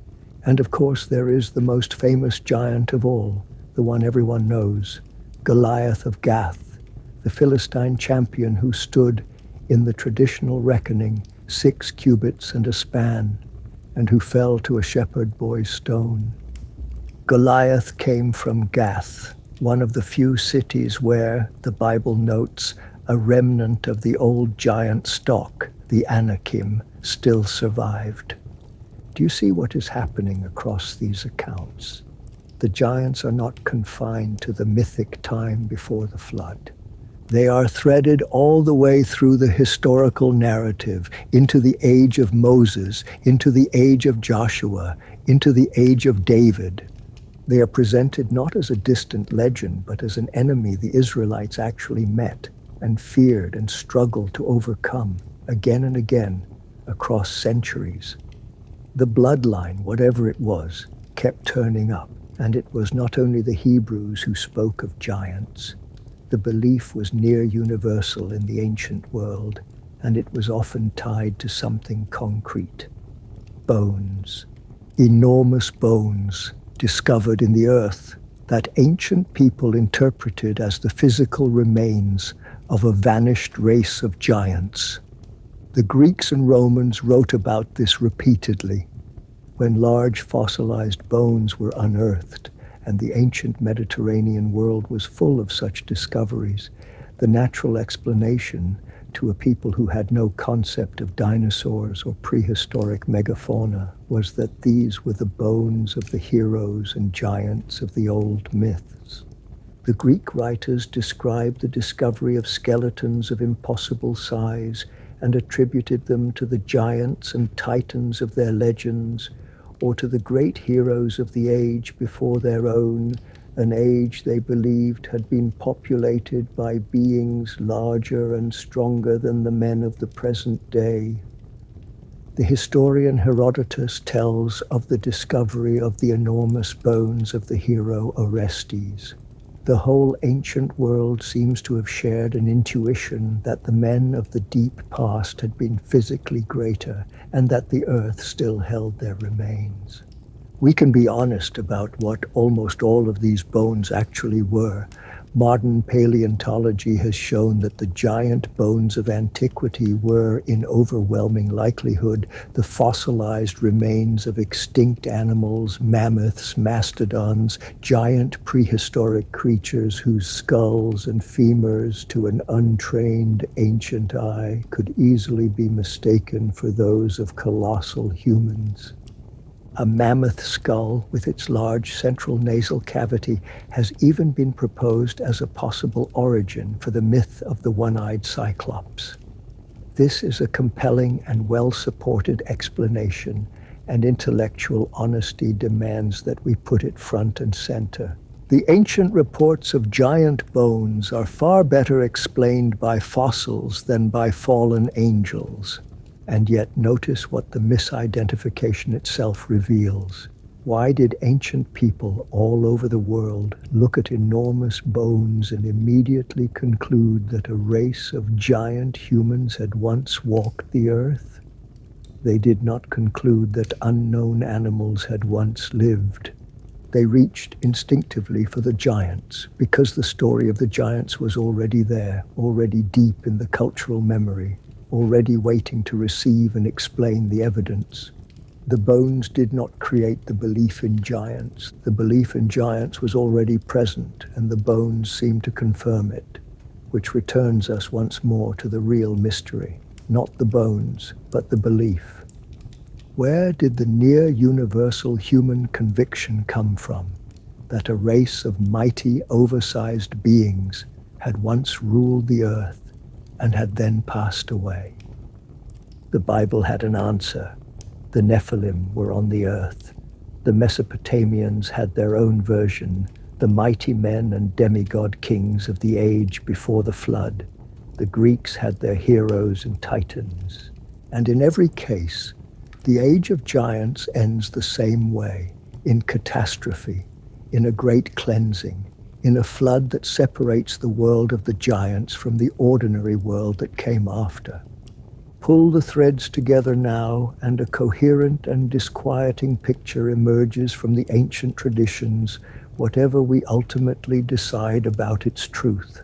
And of course there is the most famous giant of all, the one everyone knows, Goliath of Gath, the Philistine champion who stood, in the traditional reckoning, 6 cubits and a span, and who fell to a shepherd boy's stone. Goliath came from Gath, one of the few cities where, the Bible notes, a remnant of the old giant stock, the Anakim, still survived. Do you see what is happening across these accounts? The giants are not confined to the mythic time before the flood. They are threaded all the way through the historical narrative, into the age of Moses, into the age of Joshua, into the age of David. They are presented not as a distant legend, but as an enemy the Israelites actually met and feared and struggled to overcome again and again across centuries. The bloodline, whatever it was, kept turning up, and it was not only the Hebrews who spoke of giants. The belief was near universal in the ancient world, and it was often tied to something concrete. Bones, enormous bones discovered in the earth that ancient people interpreted as the physical remains of a vanished race of giants. The Greeks and Romans wrote about this repeatedly. When large fossilized bones were unearthed, and the ancient Mediterranean world was full of such discoveries, the natural explanation to a people who had no concept of dinosaurs or prehistoric megafauna was that these were the bones of the heroes and giants of the old myths. The Greek writers described the discovery of skeletons of impossible size and attributed them to the giants and titans of their legends, or to the great heroes of the age before their own, an age they believed had been populated by beings larger and stronger than the men of the present day. The historian Herodotus tells of the discovery of the enormous bones of the hero Orestes. The whole ancient world seems to have shared an intuition that the men of the deep past had been physically greater and that the earth still held their remains. We can be honest about what almost all of these bones actually were. Modern paleontology has shown that the giant bones of antiquity were, in overwhelming likelihood, the fossilized remains of extinct animals, mammoths, mastodons, giant prehistoric creatures whose skulls and femurs, to an untrained ancient eye, could easily be mistaken for those of colossal humans. A mammoth skull with its large central nasal cavity has even been proposed as a possible origin for the myth of the one-eyed Cyclops. This is a compelling and well-supported explanation, and intellectual honesty demands that we put it front and center. The ancient reports of giant bones are far better explained by fossils than by fallen angels. And yet notice what the misidentification itself reveals. Why did ancient people all over the world look at enormous bones and immediately conclude that a race of giant humans had once walked the earth? They did not conclude that unknown animals had once lived. They reached instinctively for the giants because the story of the giants was already there, already deep in the cultural memory, already waiting to receive and explain the evidence. The bones did not create the belief in giants. The belief in giants was already present, and the bones seemed to confirm it, which returns us once more to the real mystery. Not the bones, but the belief. Where did the near-universal human conviction come from that a race of mighty, oversized beings had once ruled the earth and had then passed away? The Bible had an answer. The Nephilim were on the earth. The Mesopotamians had their own version, the mighty men and demigod kings of the age before the flood. The Greeks had their heroes and titans. And in every case, the age of giants ends the same way, in catastrophe, in a great cleansing, in a flood that separates the world of the giants from the ordinary world that came after. Pull the threads together now, and a coherent and disquieting picture emerges from the ancient traditions, whatever we ultimately decide about its truth.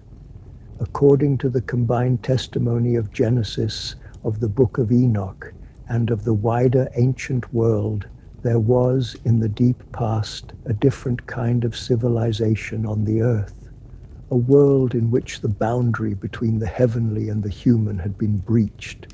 According to the combined testimony of Genesis, of the Book of Enoch, and of the wider ancient world, there was, in the deep past, a different kind of civilization on the earth, a world in which the boundary between the heavenly and the human had been breached,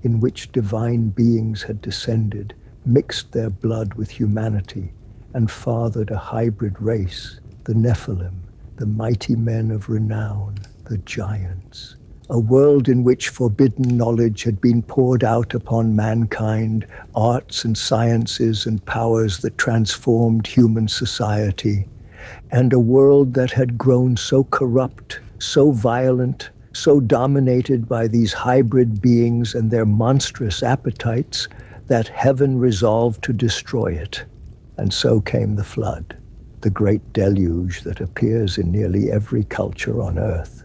in which divine beings had descended, mixed their blood with humanity, and fathered a hybrid race, the Nephilim, the mighty men of renown, the giants. A world in which forbidden knowledge had been poured out upon mankind, arts and sciences and powers that transformed human society, and a world that had grown so corrupt, so violent, so dominated by these hybrid beings and their monstrous appetites that heaven resolved to destroy it. And so came the flood, the great deluge that appears in nearly every culture on earth.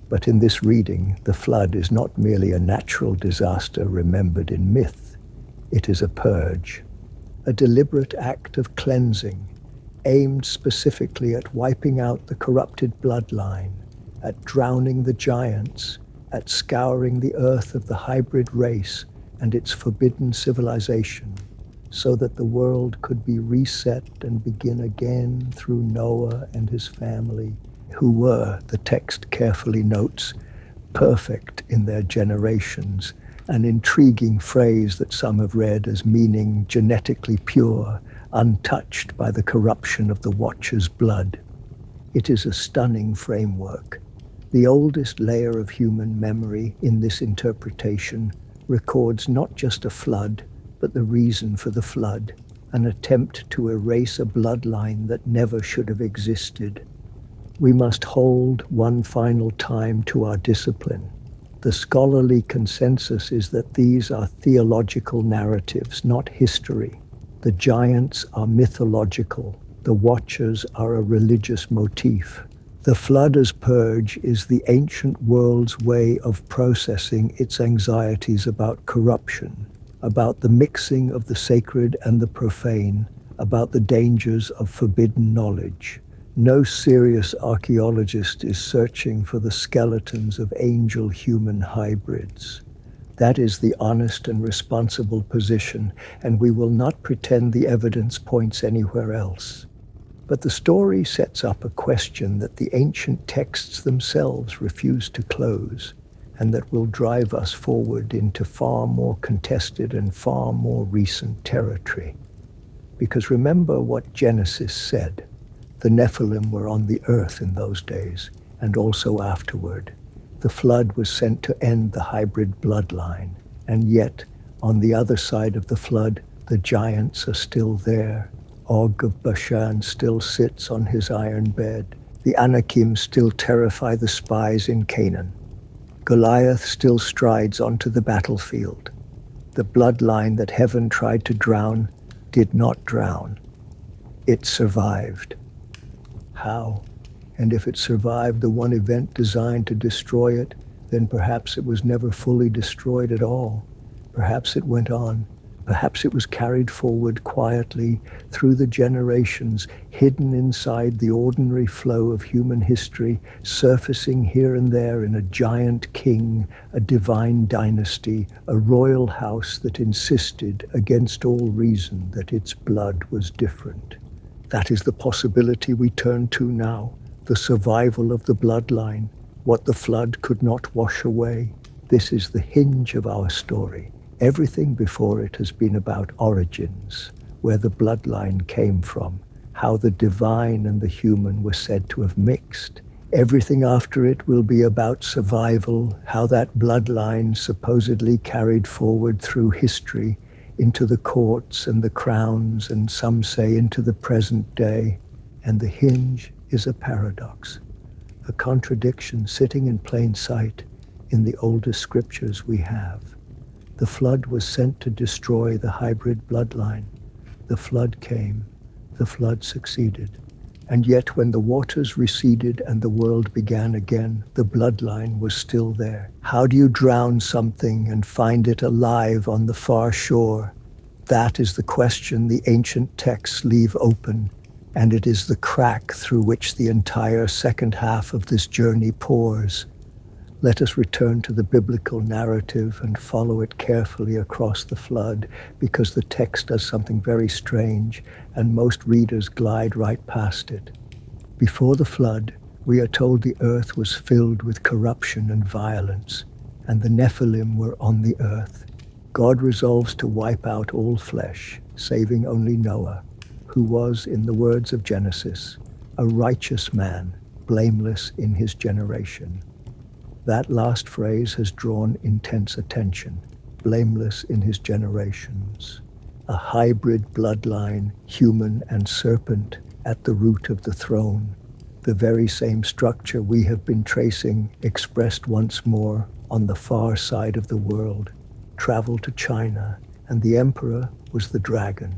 But in this reading, the flood is not merely a natural disaster remembered in myth. It is a purge, a deliberate act of cleansing, aimed specifically at wiping out the corrupted bloodline, at drowning the giants, at scouring the earth of the hybrid race and its forbidden civilization, so that the world could be reset and begin again through Noah and his family, who were, the text carefully notes, perfect in their generations, an intriguing phrase that some have read as meaning genetically pure, untouched by the corruption of the Watcher's blood. It is a stunning framework. The oldest layer of human memory in this interpretation records not just a flood, but the reason for the flood, an attempt to erase a bloodline that never should have existed. We must hold one final time to our discipline. The scholarly consensus is that these are theological narratives, not history. The giants are mythological. The watchers are a religious motif. The flood as purge is the ancient world's way of processing its anxieties about corruption, about the mixing of the sacred and the profane, about the dangers of forbidden knowledge. No serious archaeologist is searching for the skeletons of angel-human hybrids. That is the honest and responsible position, and we will not pretend the evidence points anywhere else. But the story sets up a question that the ancient texts themselves refuse to close, and that will drive us forward into far more contested and far more recent territory. Because remember what Genesis said. The Nephilim were on the earth in those days, and also afterward. The flood was sent to end the hybrid bloodline, and yet, on the other side of the flood, the giants are still there. Og of Bashan still sits on his iron bed. The Anakim still terrify the spies in Canaan. Goliath still strides onto the battlefield. The bloodline that heaven tried to drown did not drown. It survived. How? And if it survived the one event designed to destroy it, then perhaps it was never fully destroyed at all. Perhaps it went on. Perhaps it was carried forward quietly through the generations, hidden inside the ordinary flow of human history, surfacing here and there in a giant king, a divine dynasty, a royal house that insisted against all reason that its blood was different. That is the possibility we turn to now, the survival of the bloodline, what the flood could not wash away. This is the hinge of our story. Everything before it has been about origins, where the bloodline came from, how the divine and the human were said to have mixed. Everything after it will be about survival, how that bloodline supposedly carried forward through history into the courts and the crowns, and some say into the present day. And the hinge is a paradox, a contradiction sitting in plain sight in the oldest scriptures we have. The flood was sent to destroy the hybrid bloodline. The flood came. The flood succeeded. And yet when the waters receded and the world began again, the bloodline was still there. How do you drown something and find it alive on the far shore? That is the question the ancient texts leave open, and it is the crack through which the entire second half of this journey pours. Let us return to the biblical narrative and follow it carefully across the flood, because the text does something very strange, and most readers glide right past it. Before the flood, we are told the earth was filled with corruption and violence, and the Nephilim were on the earth. God resolves to wipe out all flesh, saving only Noah, who was, in the words of Genesis, a righteous man, blameless in his generation. That last phrase has drawn intense attention. Blameless in his generations. A hybrid bloodline, human and serpent, at the root of the throne. The very same structure we have been tracing, expressed once more on the far side of the world. Travel to China, and the emperor was the dragon.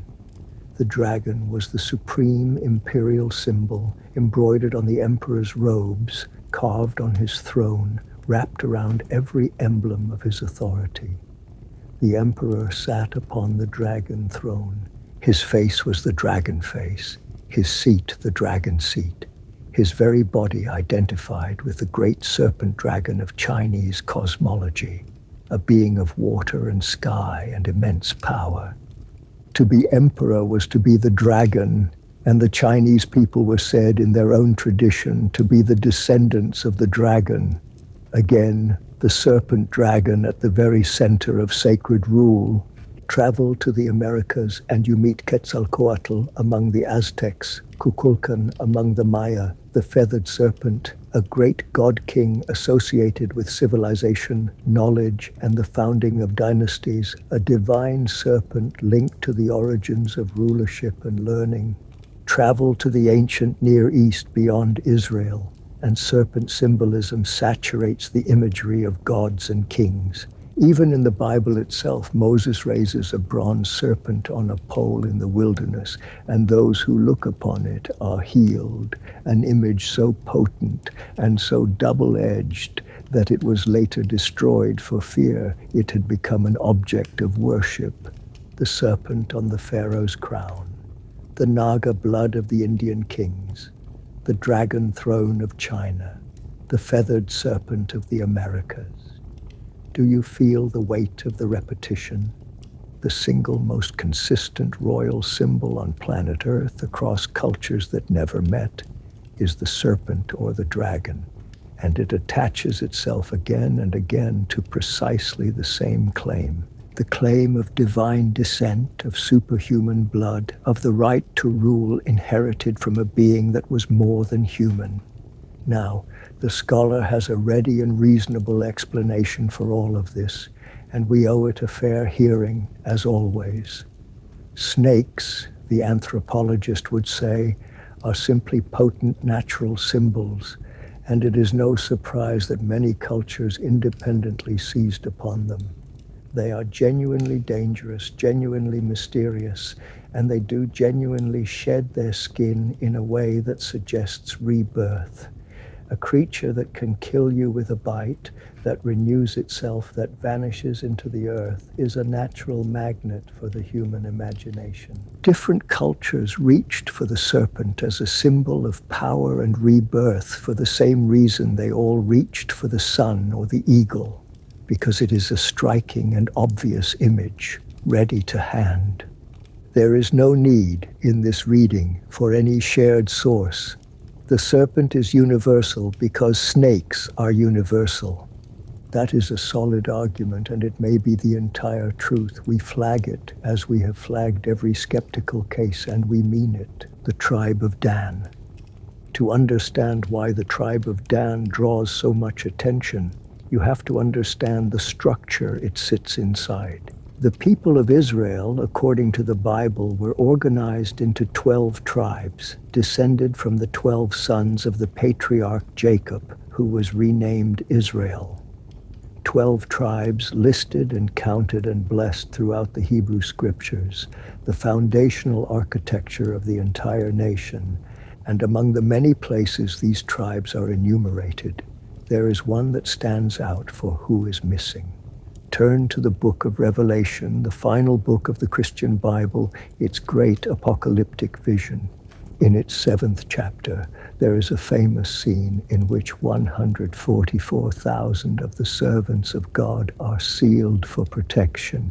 The dragon was the supreme imperial symbol, embroidered on the emperor's robes, carved on his throne, wrapped around every emblem of his authority. The emperor sat upon the dragon throne. His face was the dragon face, his seat the dragon seat, his very body identified with the great serpent dragon of Chinese cosmology, a being of water and sky and immense power. To be emperor was to be the dragon, and the Chinese people were said in their own tradition to be the descendants of the dragon. Again, the serpent dragon at the very center of sacred rule. Travel to the Americas and you meet Quetzalcoatl among the Aztecs, Kukulkan among the Maya, the feathered serpent, a great god-king associated with civilization, knowledge, and the founding of dynasties, a divine serpent linked to the origins of rulership and learning. Travel to the ancient Near East beyond Israel, and serpent symbolism saturates the imagery of gods and kings. Even in the Bible itself, Moses raises a bronze serpent on a pole in the wilderness, and those who look upon it are healed, an image so potent and so double-edged that it was later destroyed for fear it had become an object of worship. The serpent on the pharaoh's crown, the Naga blood of the Indian kings, the dragon throne of China, the feathered serpent of the Americas. Do you feel the weight of the repetition? The single most consistent royal symbol on planet Earth across cultures that never met is the serpent or the dragon, and it attaches itself again and again to precisely the same claim. The claim of divine descent, of superhuman blood, of the right to rule inherited from a being that was more than human. Now, the scholar has a ready and reasonable explanation for all of this, and we owe it a fair hearing, as always. Snakes, the anthropologist would say, are simply potent natural symbols, and it is no surprise that many cultures independently seized upon them. They are genuinely dangerous, genuinely mysterious, and they do genuinely shed their skin in a way that suggests rebirth. A creature that can kill you with a bite, that renews itself, that vanishes into the earth, is a natural magnet for the human imagination. Different cultures reached for the serpent as a symbol of power and rebirth for the same reason they all reached for the sun or the eagle, because it is a striking and obvious image, ready to hand. There is no need in this reading for any shared source. The serpent is universal because snakes are universal. That is a solid argument, and it may be the entire truth. We flag it as we have flagged every skeptical case, and we mean it. The tribe of Dan. To understand why the tribe of Dan draws so much attention, you have to understand the structure it sits inside. The people of Israel, according to the Bible, were organized into 12 tribes, descended from the 12 sons of the patriarch Jacob, who was renamed Israel. 12 tribes listed and counted and blessed throughout the Hebrew scriptures, the foundational architecture of the entire nation. And among the many places these tribes are enumerated, there is one that stands out for who is missing. Turn to the book of Revelation, the final book of the Christian Bible, its great apocalyptic vision. In its 7th chapter, there is a famous scene in which 144,000 of the servants of God are sealed for protection,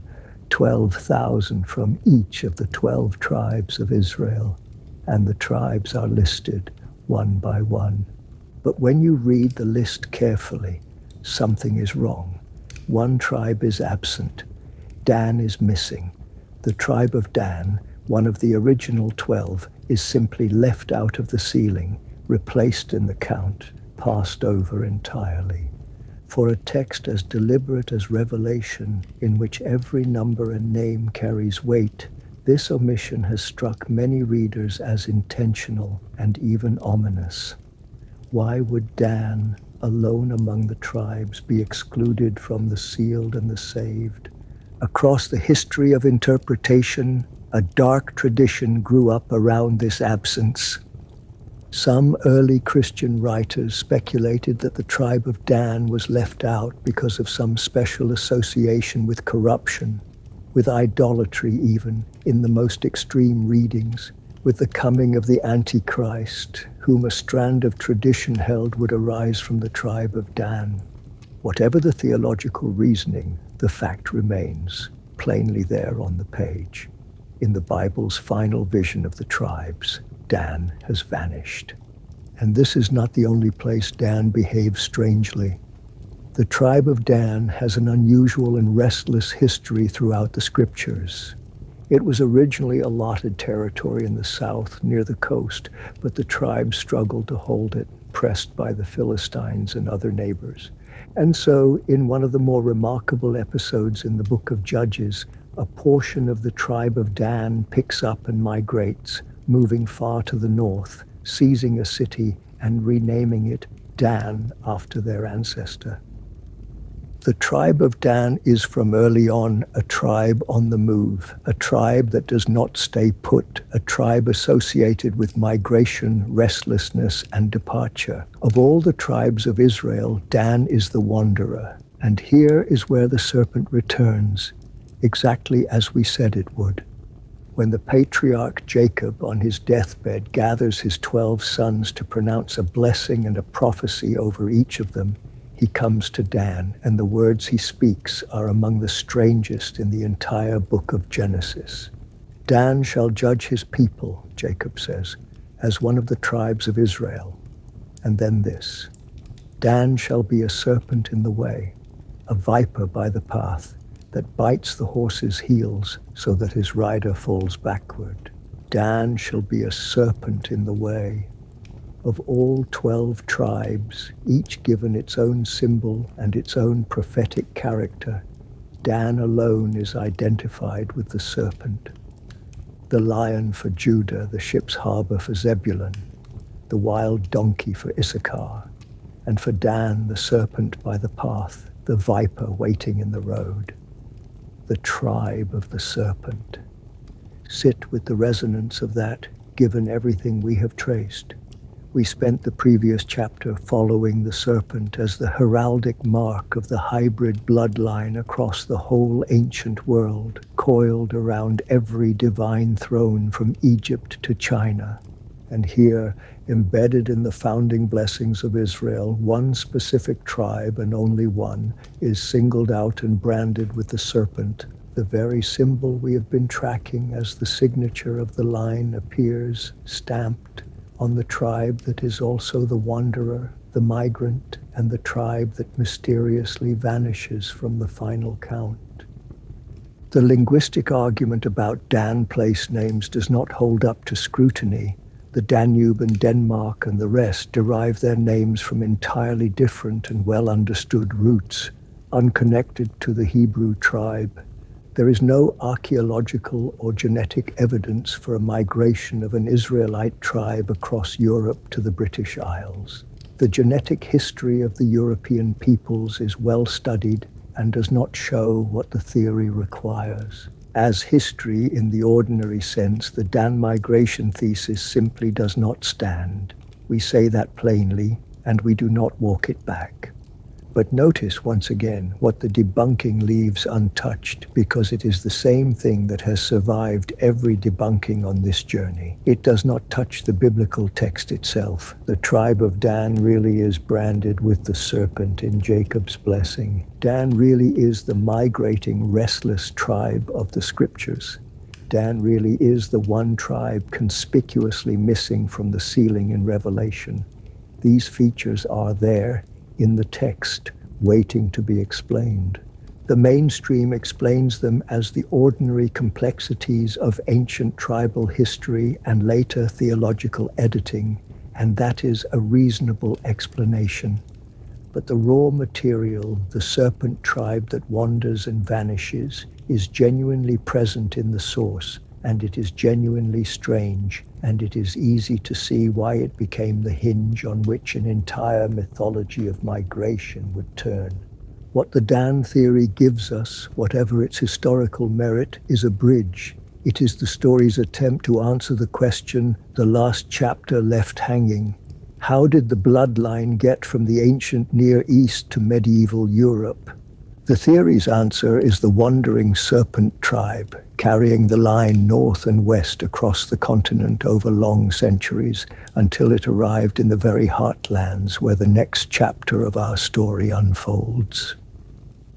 12,000 from each of the 12 tribes of Israel, and the tribes are listed one by one. But when you read the list carefully, something is wrong. One tribe is absent. Dan is missing. The tribe of Dan, one of the original 12, is simply left out of the ceiling, replaced in the count, passed over entirely. For a text as deliberate as Revelation, in which every number and name carries weight, this omission has struck many readers as intentional and even ominous. Why would Dan, alone among the tribes, be excluded from the sealed and the saved? Across the history of interpretation, a dark tradition grew up around this absence. Some early Christian writers speculated that the tribe of Dan was left out because of some special association with corruption, with idolatry even, in the most extreme readings, with the coming of the Antichrist, whom a strand of tradition held would arise from the tribe of Dan. Whatever the theological reasoning, the fact remains, plainly there on the page. In the Bible's final vision of the tribes, Dan has vanished. And this is not the only place Dan behaves strangely. The tribe of Dan has an unusual and restless history throughout the scriptures. It was originally allotted territory in the south near the coast, but the tribe struggled to hold it, pressed by the Philistines and other neighbors. And so, in one of the more remarkable episodes in the Book of Judges, a portion of the tribe of Dan picks up and migrates, moving far to the north, seizing a city and renaming it Dan after their ancestor. The tribe of Dan is from early on a tribe on the move, a tribe that does not stay put, a tribe associated with migration, restlessness, and departure. Of all the tribes of Israel, Dan is the wanderer. And here is where the serpent returns, exactly as we said it would. When the patriarch Jacob on his deathbed gathers his 12 sons to pronounce a blessing and a prophecy over each of them, he comes to Dan, and the words he speaks are among the strangest in the entire book of Genesis. Dan shall judge his people, Jacob says, as one of the tribes of Israel. And then this: Dan shall be a serpent in the way, a viper by the path, that bites the horse's heels so that his rider falls backward. Dan shall be a serpent in the way. Of all 12 tribes, each given its own symbol and its own prophetic character, Dan alone is identified with the serpent. The lion for Judah, the ship's harbor for Zebulun, the wild donkey for Issachar, and for Dan, the serpent by the path, the viper waiting in the road. The tribe of the serpent. Sit with the resonance of that, given everything we have traced. We spent the previous chapter following the serpent as the heraldic mark of the hybrid bloodline across the whole ancient world, coiled around every divine throne from Egypt to China. And here, embedded in the founding blessings of Israel, one specific tribe, and only one, is singled out and branded with the serpent, the very symbol we have been tracking as the signature of the line appears stamped on the tribe that is also the wanderer, the migrant, and the tribe that mysteriously vanishes from the final count. The linguistic argument about Dan place names does not hold up to scrutiny. The Danube and Denmark and the rest derive their names from entirely different and well-understood roots, unconnected to the Hebrew tribe. There is no archaeological or genetic evidence for a migration of an Israelite tribe across Europe to the British Isles. The genetic history of the European peoples is well studied and does not show what the theory requires. As history in the ordinary sense, the Dan migration thesis simply does not stand. We say that plainly, and we do not walk it back. But notice once again what the debunking leaves untouched, because it is the same thing that has survived every debunking on this journey. It does not touch the biblical text itself. The tribe of Dan really is branded with the serpent in Jacob's blessing. Dan really is the migrating, restless tribe of the scriptures. Dan really is the one tribe conspicuously missing from the ceiling in Revelation. These features are there in the text, waiting to be explained. The mainstream explains them as the ordinary complexities of ancient tribal history and later theological editing, and that is a reasonable explanation. But the raw material, the serpent tribe that wanders and vanishes, is genuinely present in the source, and it is genuinely strange, and it is easy to see why it became the hinge on which an entire mythology of migration would turn. What the Dan theory gives us, whatever its historical merit, is a bridge. It is the story's attempt to answer the question the last chapter left hanging. How did the bloodline get from the ancient Near East to medieval Europe? The theory's answer is the wandering serpent tribe, carrying the line north and west across the continent over long centuries until it arrived in the very heartlands where the next chapter of our story unfolds.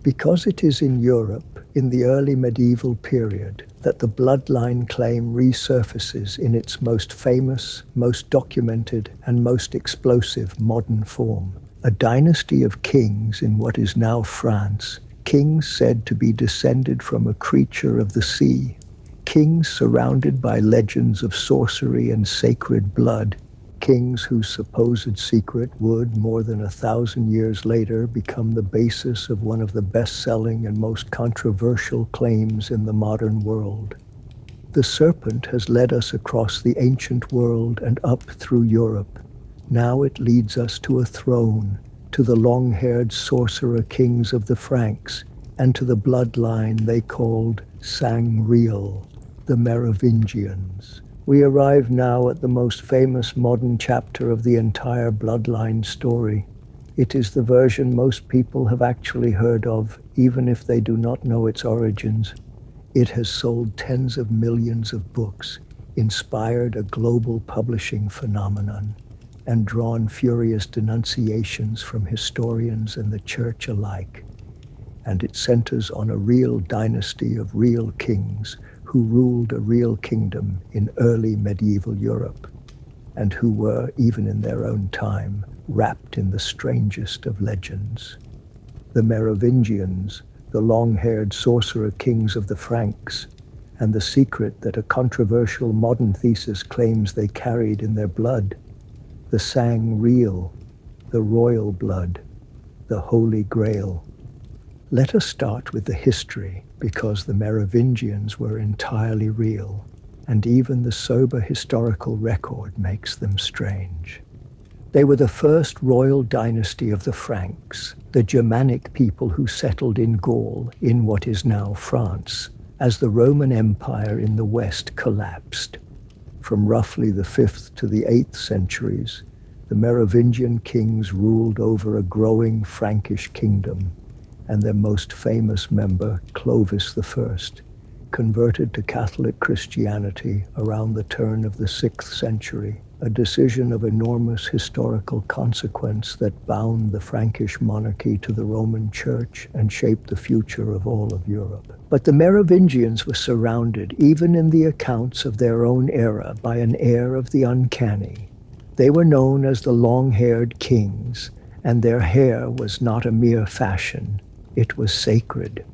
Because it is in Europe, in the early medieval period, that the bloodline claim resurfaces in its most famous, most documented, and most explosive modern form. a dynasty of kings in what is now France, kings said to be descended from a creature of the sea, kings surrounded by legends of sorcery and sacred blood, kings whose supposed secret would, more than 1,000 years later, become the basis of one of the best-selling and most controversial claims in the modern world. The serpent has led us across the ancient world and up through Europe. Now it leads us to a throne, to the long-haired sorcerer kings of the Franks, and to the bloodline they called Sangreal, the Merovingians. We arrive now at the most famous modern chapter of the entire bloodline story. It is the version most people have actually heard of, even if they do not know its origins. It has sold tens of millions of books, inspired a global publishing phenomenon, and drawn furious denunciations from historians and the church alike. And it centers on a real dynasty of real kings who ruled a real kingdom in early medieval Europe, and who were, even in their own time, wrapped in the strangest of legends. The Merovingians, the long-haired sorcerer kings of the Franks, and the secret that a controversial modern thesis claims they carried in their blood, the Sangreal, the royal blood, the Holy Grail. Let us start with the history, because the Merovingians were entirely real, and even the sober historical record makes them strange. They were the first royal dynasty of the Franks, the Germanic people who settled in Gaul, in what is now France, as the Roman Empire in the West collapsed. From roughly the 5th to the 8th centuries, the Merovingian kings ruled over a growing Frankish kingdom, and their most famous member, Clovis I, converted to Catholic Christianity around the turn of the 6th century, a decision of enormous historical consequence that bound the Frankish monarchy to the Roman Church and shaped the future of all of Europe. But the Merovingians were surrounded, even in the accounts of their own era, by an air of the uncanny. They were known as the long-haired kings, and their hair was not a mere fashion. It was sacred.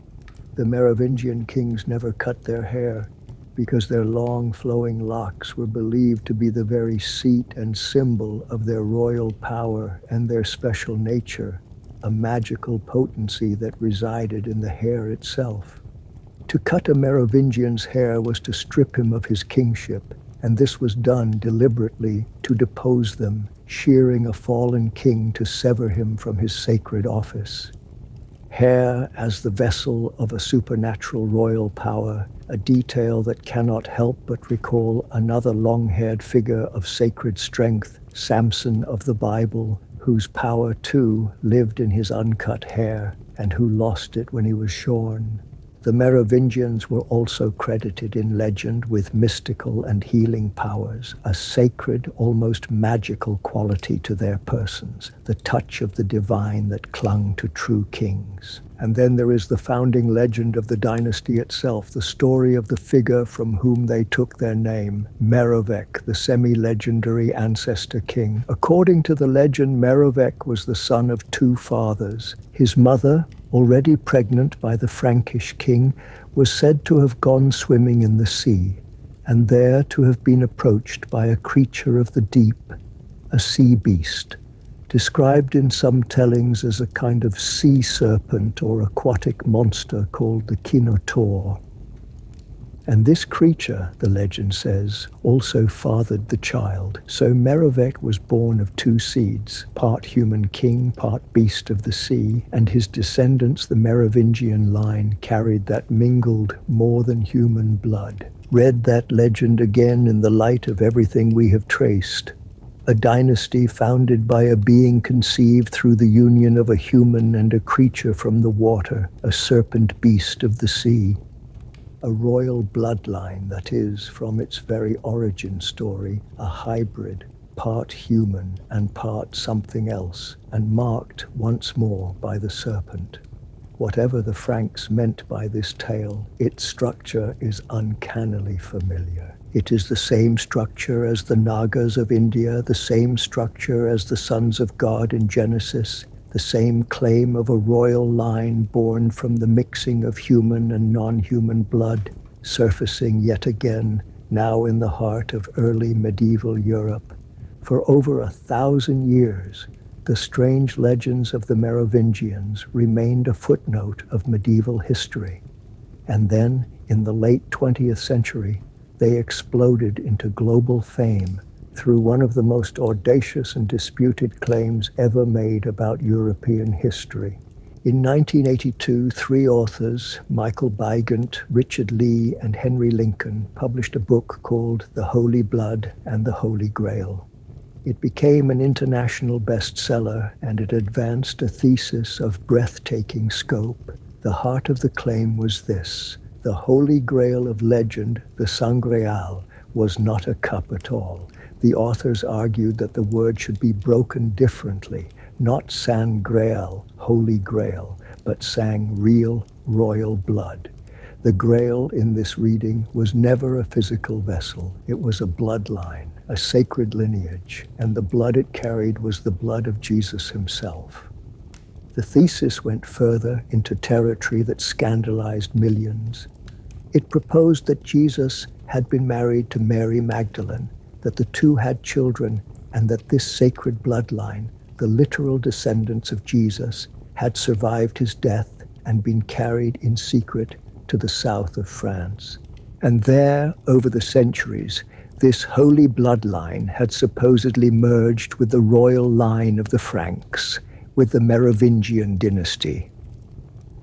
The Merovingian kings never cut their hair because their long flowing locks were believed to be the very seat and symbol of their royal power and their special nature, a magical potency that resided in the hair itself. To cut a Merovingian's hair was to strip him of his kingship, and this was done deliberately to depose them, shearing a fallen king to sever him from his sacred office. Hair as the vessel of a supernatural royal power, a detail that cannot help but recall another long-haired figure of sacred strength, Samson of the Bible, whose power too lived in his uncut hair, and who lost it when he was shorn. The Merovingians were also credited in legend with mystical and healing powers, a sacred, almost magical quality to their persons, the touch of the divine that clung to true kings. And then there is the founding legend of the dynasty itself, the story of the figure from whom they took their name, Merovech, the semi-legendary ancestor king. According to the legend, Merovech was the son of two fathers. His mother, already pregnant by the Frankish king, was said to have gone swimming in the sea, and there to have been approached by a creature of the deep, a sea beast, described in some tellings as a kind of sea serpent or aquatic monster called the Kinotaur. And this creature, the legend says, also fathered the child. So Merovech was born of two seeds, part human king, part beast of the sea, and his descendants, the Merovingian line, carried that mingled, more than human blood. Read that legend again in the light of everything we have traced. A dynasty founded by a being conceived through the union of a human and a creature from the water, a serpent beast of the sea. A royal bloodline that is, from its very origin story, a hybrid, part human and part something else, and marked once more by the serpent. Whatever the Franks meant by this tale, its structure is uncannily familiar. It is the same structure as the Nagas of India, the same structure as the sons of God in Genesis, the same claim of a royal line born from the mixing of human and non-human blood, surfacing yet again, now in the heart of early medieval Europe. For over 1,000 years, the strange legends of the Merovingians remained a footnote of medieval history. And then, in the late 20th century, they exploded into global fame through one of the most audacious and disputed claims ever made about European history. In 1982, three authors, Michael Bygant, Richard Lee, and Henry Lincoln, published a book called The Holy Blood and the Holy Grail. It became an international bestseller, and it advanced a thesis of breathtaking scope. The heart of the claim was this: the Holy Grail of legend, the Sangreal, was not a cup at all. The authors argued that the word should be broken differently, not Sangreal, Holy Grail, but sang real royal blood. The Grail in this reading was never a physical vessel. It was a bloodline, a sacred lineage, and the blood it carried was the blood of Jesus himself. The thesis went further into territory that scandalized millions. It proposed that Jesus had been married to Mary Magdalene, that the two had children, and that this sacred bloodline, the literal descendants of Jesus, had survived his death and been carried in secret to the south of France. And there, over the centuries, this holy bloodline had supposedly merged with the royal line of the Franks, with the Merovingian dynasty.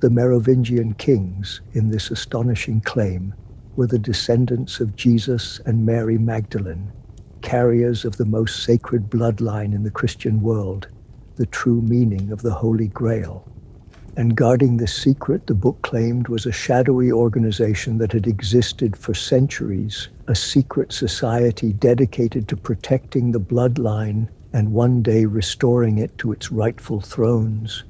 The Merovingian kings, in this astonishing claim, were the descendants of Jesus and Mary Magdalene, carriers of the most sacred bloodline in the Christian world, the true meaning of the Holy Grail. And guarding this secret, the book claimed, was a shadowy organization that had existed for centuries, a secret society dedicated to protecting the bloodline and one day restoring it to its rightful thrones.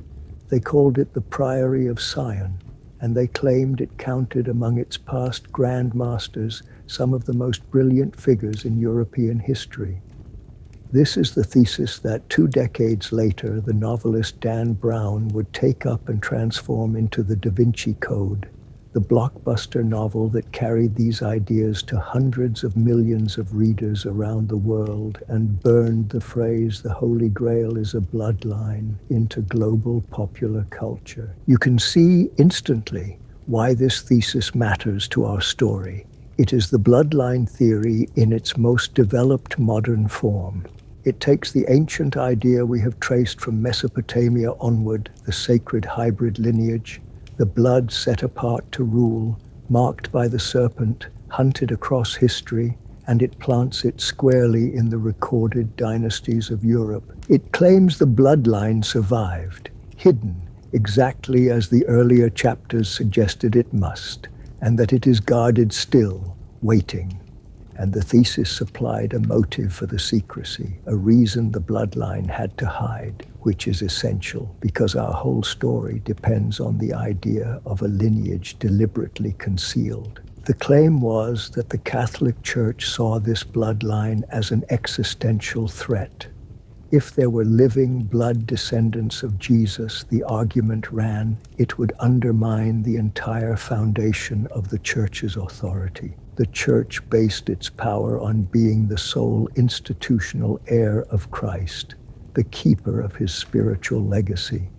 They called it the Priory of Sion, and they claimed it counted among its past Grand Masters some of the most brilliant figures in European history. This is the thesis that 2 decades later, the novelist Dan Brown would take up and transform into the Da Vinci Code, the blockbuster novel that carried these ideas to hundreds of millions of readers around the world and burned the phrase "the Holy Grail is a bloodline" into global popular culture. You can see instantly why this thesis matters to our story. It is the bloodline theory in its most developed modern form. It takes the ancient idea we have traced from Mesopotamia onward, the sacred hybrid lineage, the blood set apart to rule, marked by the serpent, hunted across history, and it plants it squarely in the recorded dynasties of Europe. It claims the bloodline survived, hidden, exactly as the earlier chapters suggested it must, and that it is guarded still, waiting. And the thesis supplied a motive for the secrecy, a reason the bloodline had to hide, which is essential because our whole story depends on the idea of a lineage deliberately concealed. The claim was that the Catholic Church saw this bloodline as an existential threat. If there were living blood descendants of Jesus, the argument ran, it would undermine the entire foundation of the Church's authority. The Church based its power on being the sole institutional heir of Christ, the keeper of his spiritual legacy.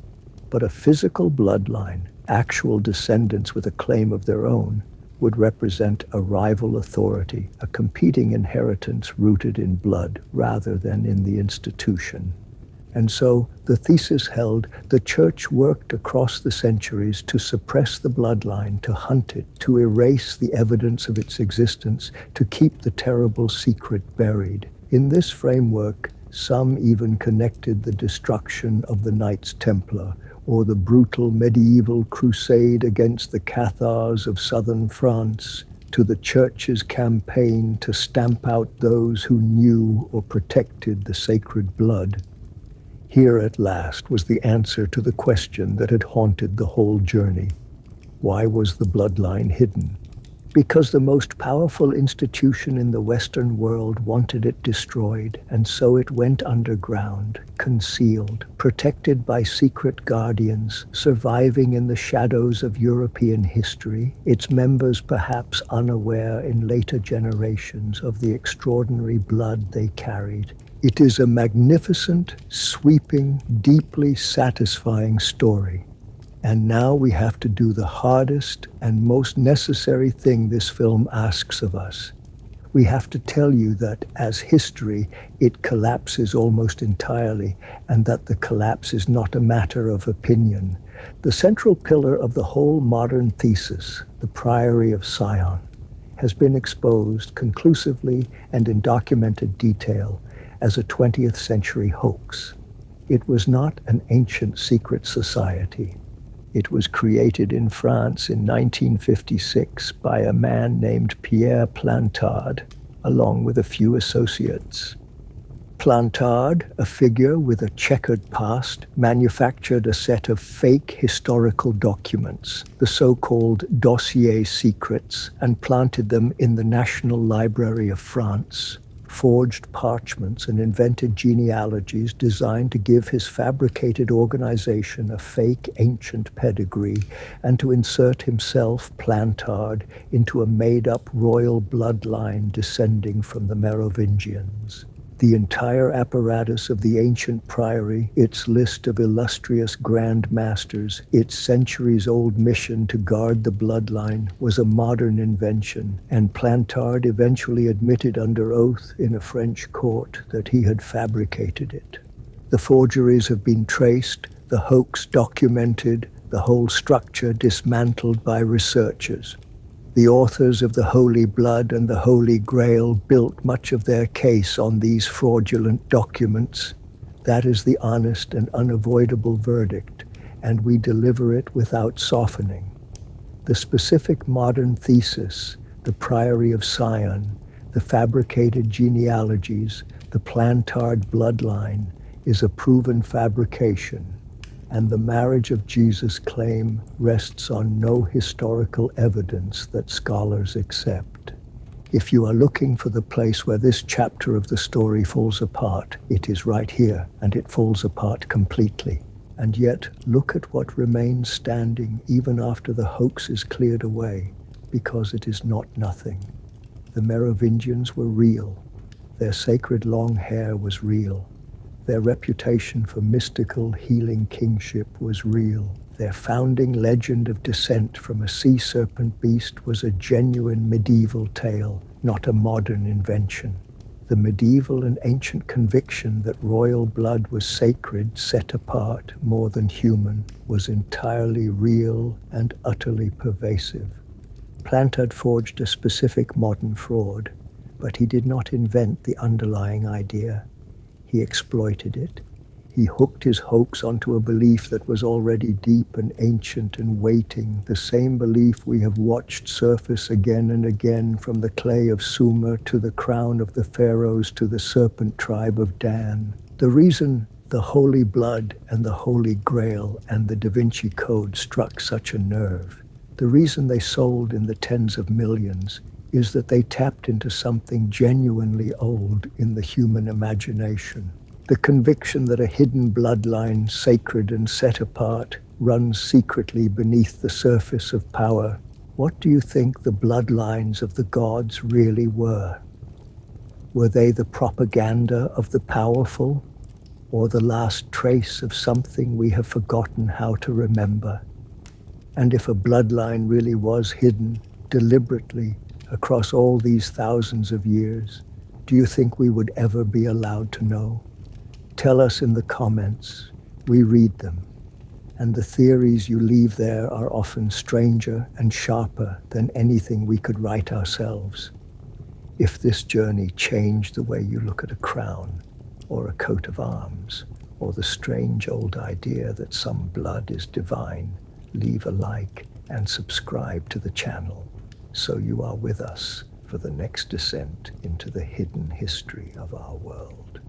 But a physical bloodline, actual descendants with a claim of their own, would represent a rival authority, a competing inheritance rooted in blood rather than in the institution. And so, the thesis held, the Church worked across the centuries to suppress the bloodline, to hunt it, to erase the evidence of its existence, to keep the terrible secret buried. In this framework, some even connected the destruction of the Knights Templar, or the brutal medieval crusade against the Cathars of southern France, to the Church's campaign to stamp out those who knew or protected the sacred blood. Here at last was the answer to the question that had haunted the whole journey. Why was the bloodline hidden? Because the most powerful institution in the Western world wanted it destroyed, and so it went underground, concealed, protected by secret guardians, surviving in the shadows of European history, its members perhaps unaware in later generations of the extraordinary blood they carried. It is a magnificent, sweeping, deeply satisfying story. And now we have to do the hardest and most necessary thing this film asks of us. We have to tell you that, as history, it collapses almost entirely, and that the collapse is not a matter of opinion. The central pillar of the whole modern thesis, the Priory of Sion, has been exposed conclusively and in documented detail as a 20th century hoax. It was not an ancient secret society. It was created in France in 1956 by a man named Pierre Plantard, along with a few associates. Plantard, a figure with a checkered past, manufactured a set of fake historical documents, the so-called dossier secrets, and planted them in the National Library of France, forged parchments and invented genealogies designed to give his fabricated organization a fake ancient pedigree and to insert himself, Plantard, into a made-up royal bloodline descending from the Merovingians. The entire apparatus of the ancient priory, its list of illustrious grand masters, its centuries-old mission to guard the bloodline, was a modern invention, and Plantard eventually admitted under oath in a French court that he had fabricated it. The forgeries have been traced, the hoax documented, the whole structure dismantled by researchers. The authors of the Holy Blood and the Holy Grail built much of their case on these fraudulent documents. That is the honest and unavoidable verdict, and we deliver it without softening. The specific modern thesis, the Priory of Sion, the fabricated genealogies, the Plantard bloodline, is a proven fabrication, and the marriage of Jesus claim rests on no historical evidence that scholars accept. If you are looking for the place where this chapter of the story falls apart, it is right here, and it falls apart completely. And yet, look at what remains standing even after the hoax is cleared away, because it is not nothing. The Merovingians were real. Their sacred long hair was real. Their reputation for mystical, healing kingship was real. Their founding legend of descent from a sea serpent beast was a genuine medieval tale, not a modern invention. The medieval and ancient conviction that royal blood was sacred, set apart, more than human, was entirely real and utterly pervasive. Plantard forged a specific modern fraud, but he did not invent the underlying idea. He exploited it. He hooked his hoax onto a belief that was already deep and ancient and waiting, the same belief we have watched surface again and again from the clay of Sumer to the crown of the pharaohs to the serpent tribe of Dan. The reason the Holy Blood and the Holy Grail and the Da Vinci Code struck such a nerve, the reason they sold in the tens of millions, is that they tapped into something genuinely old in the human imagination. The conviction that a hidden bloodline, sacred and set apart, runs secretly beneath the surface of power. What do you think the bloodlines of the gods really were? Were they the propaganda of the powerful, or the last trace of something we have forgotten how to remember? And if a bloodline really was hidden, deliberately, across all these thousands of years, do you think we would ever be allowed to know? Tell us in the comments. We read them. And the theories you leave there are often stranger and sharper than anything we could write ourselves. If this journey changed the way you look at a crown, or a coat of arms, or the strange old idea that some blood is divine, leave a like and subscribe to the channel, so you are with us for the next descent into the hidden history of our world.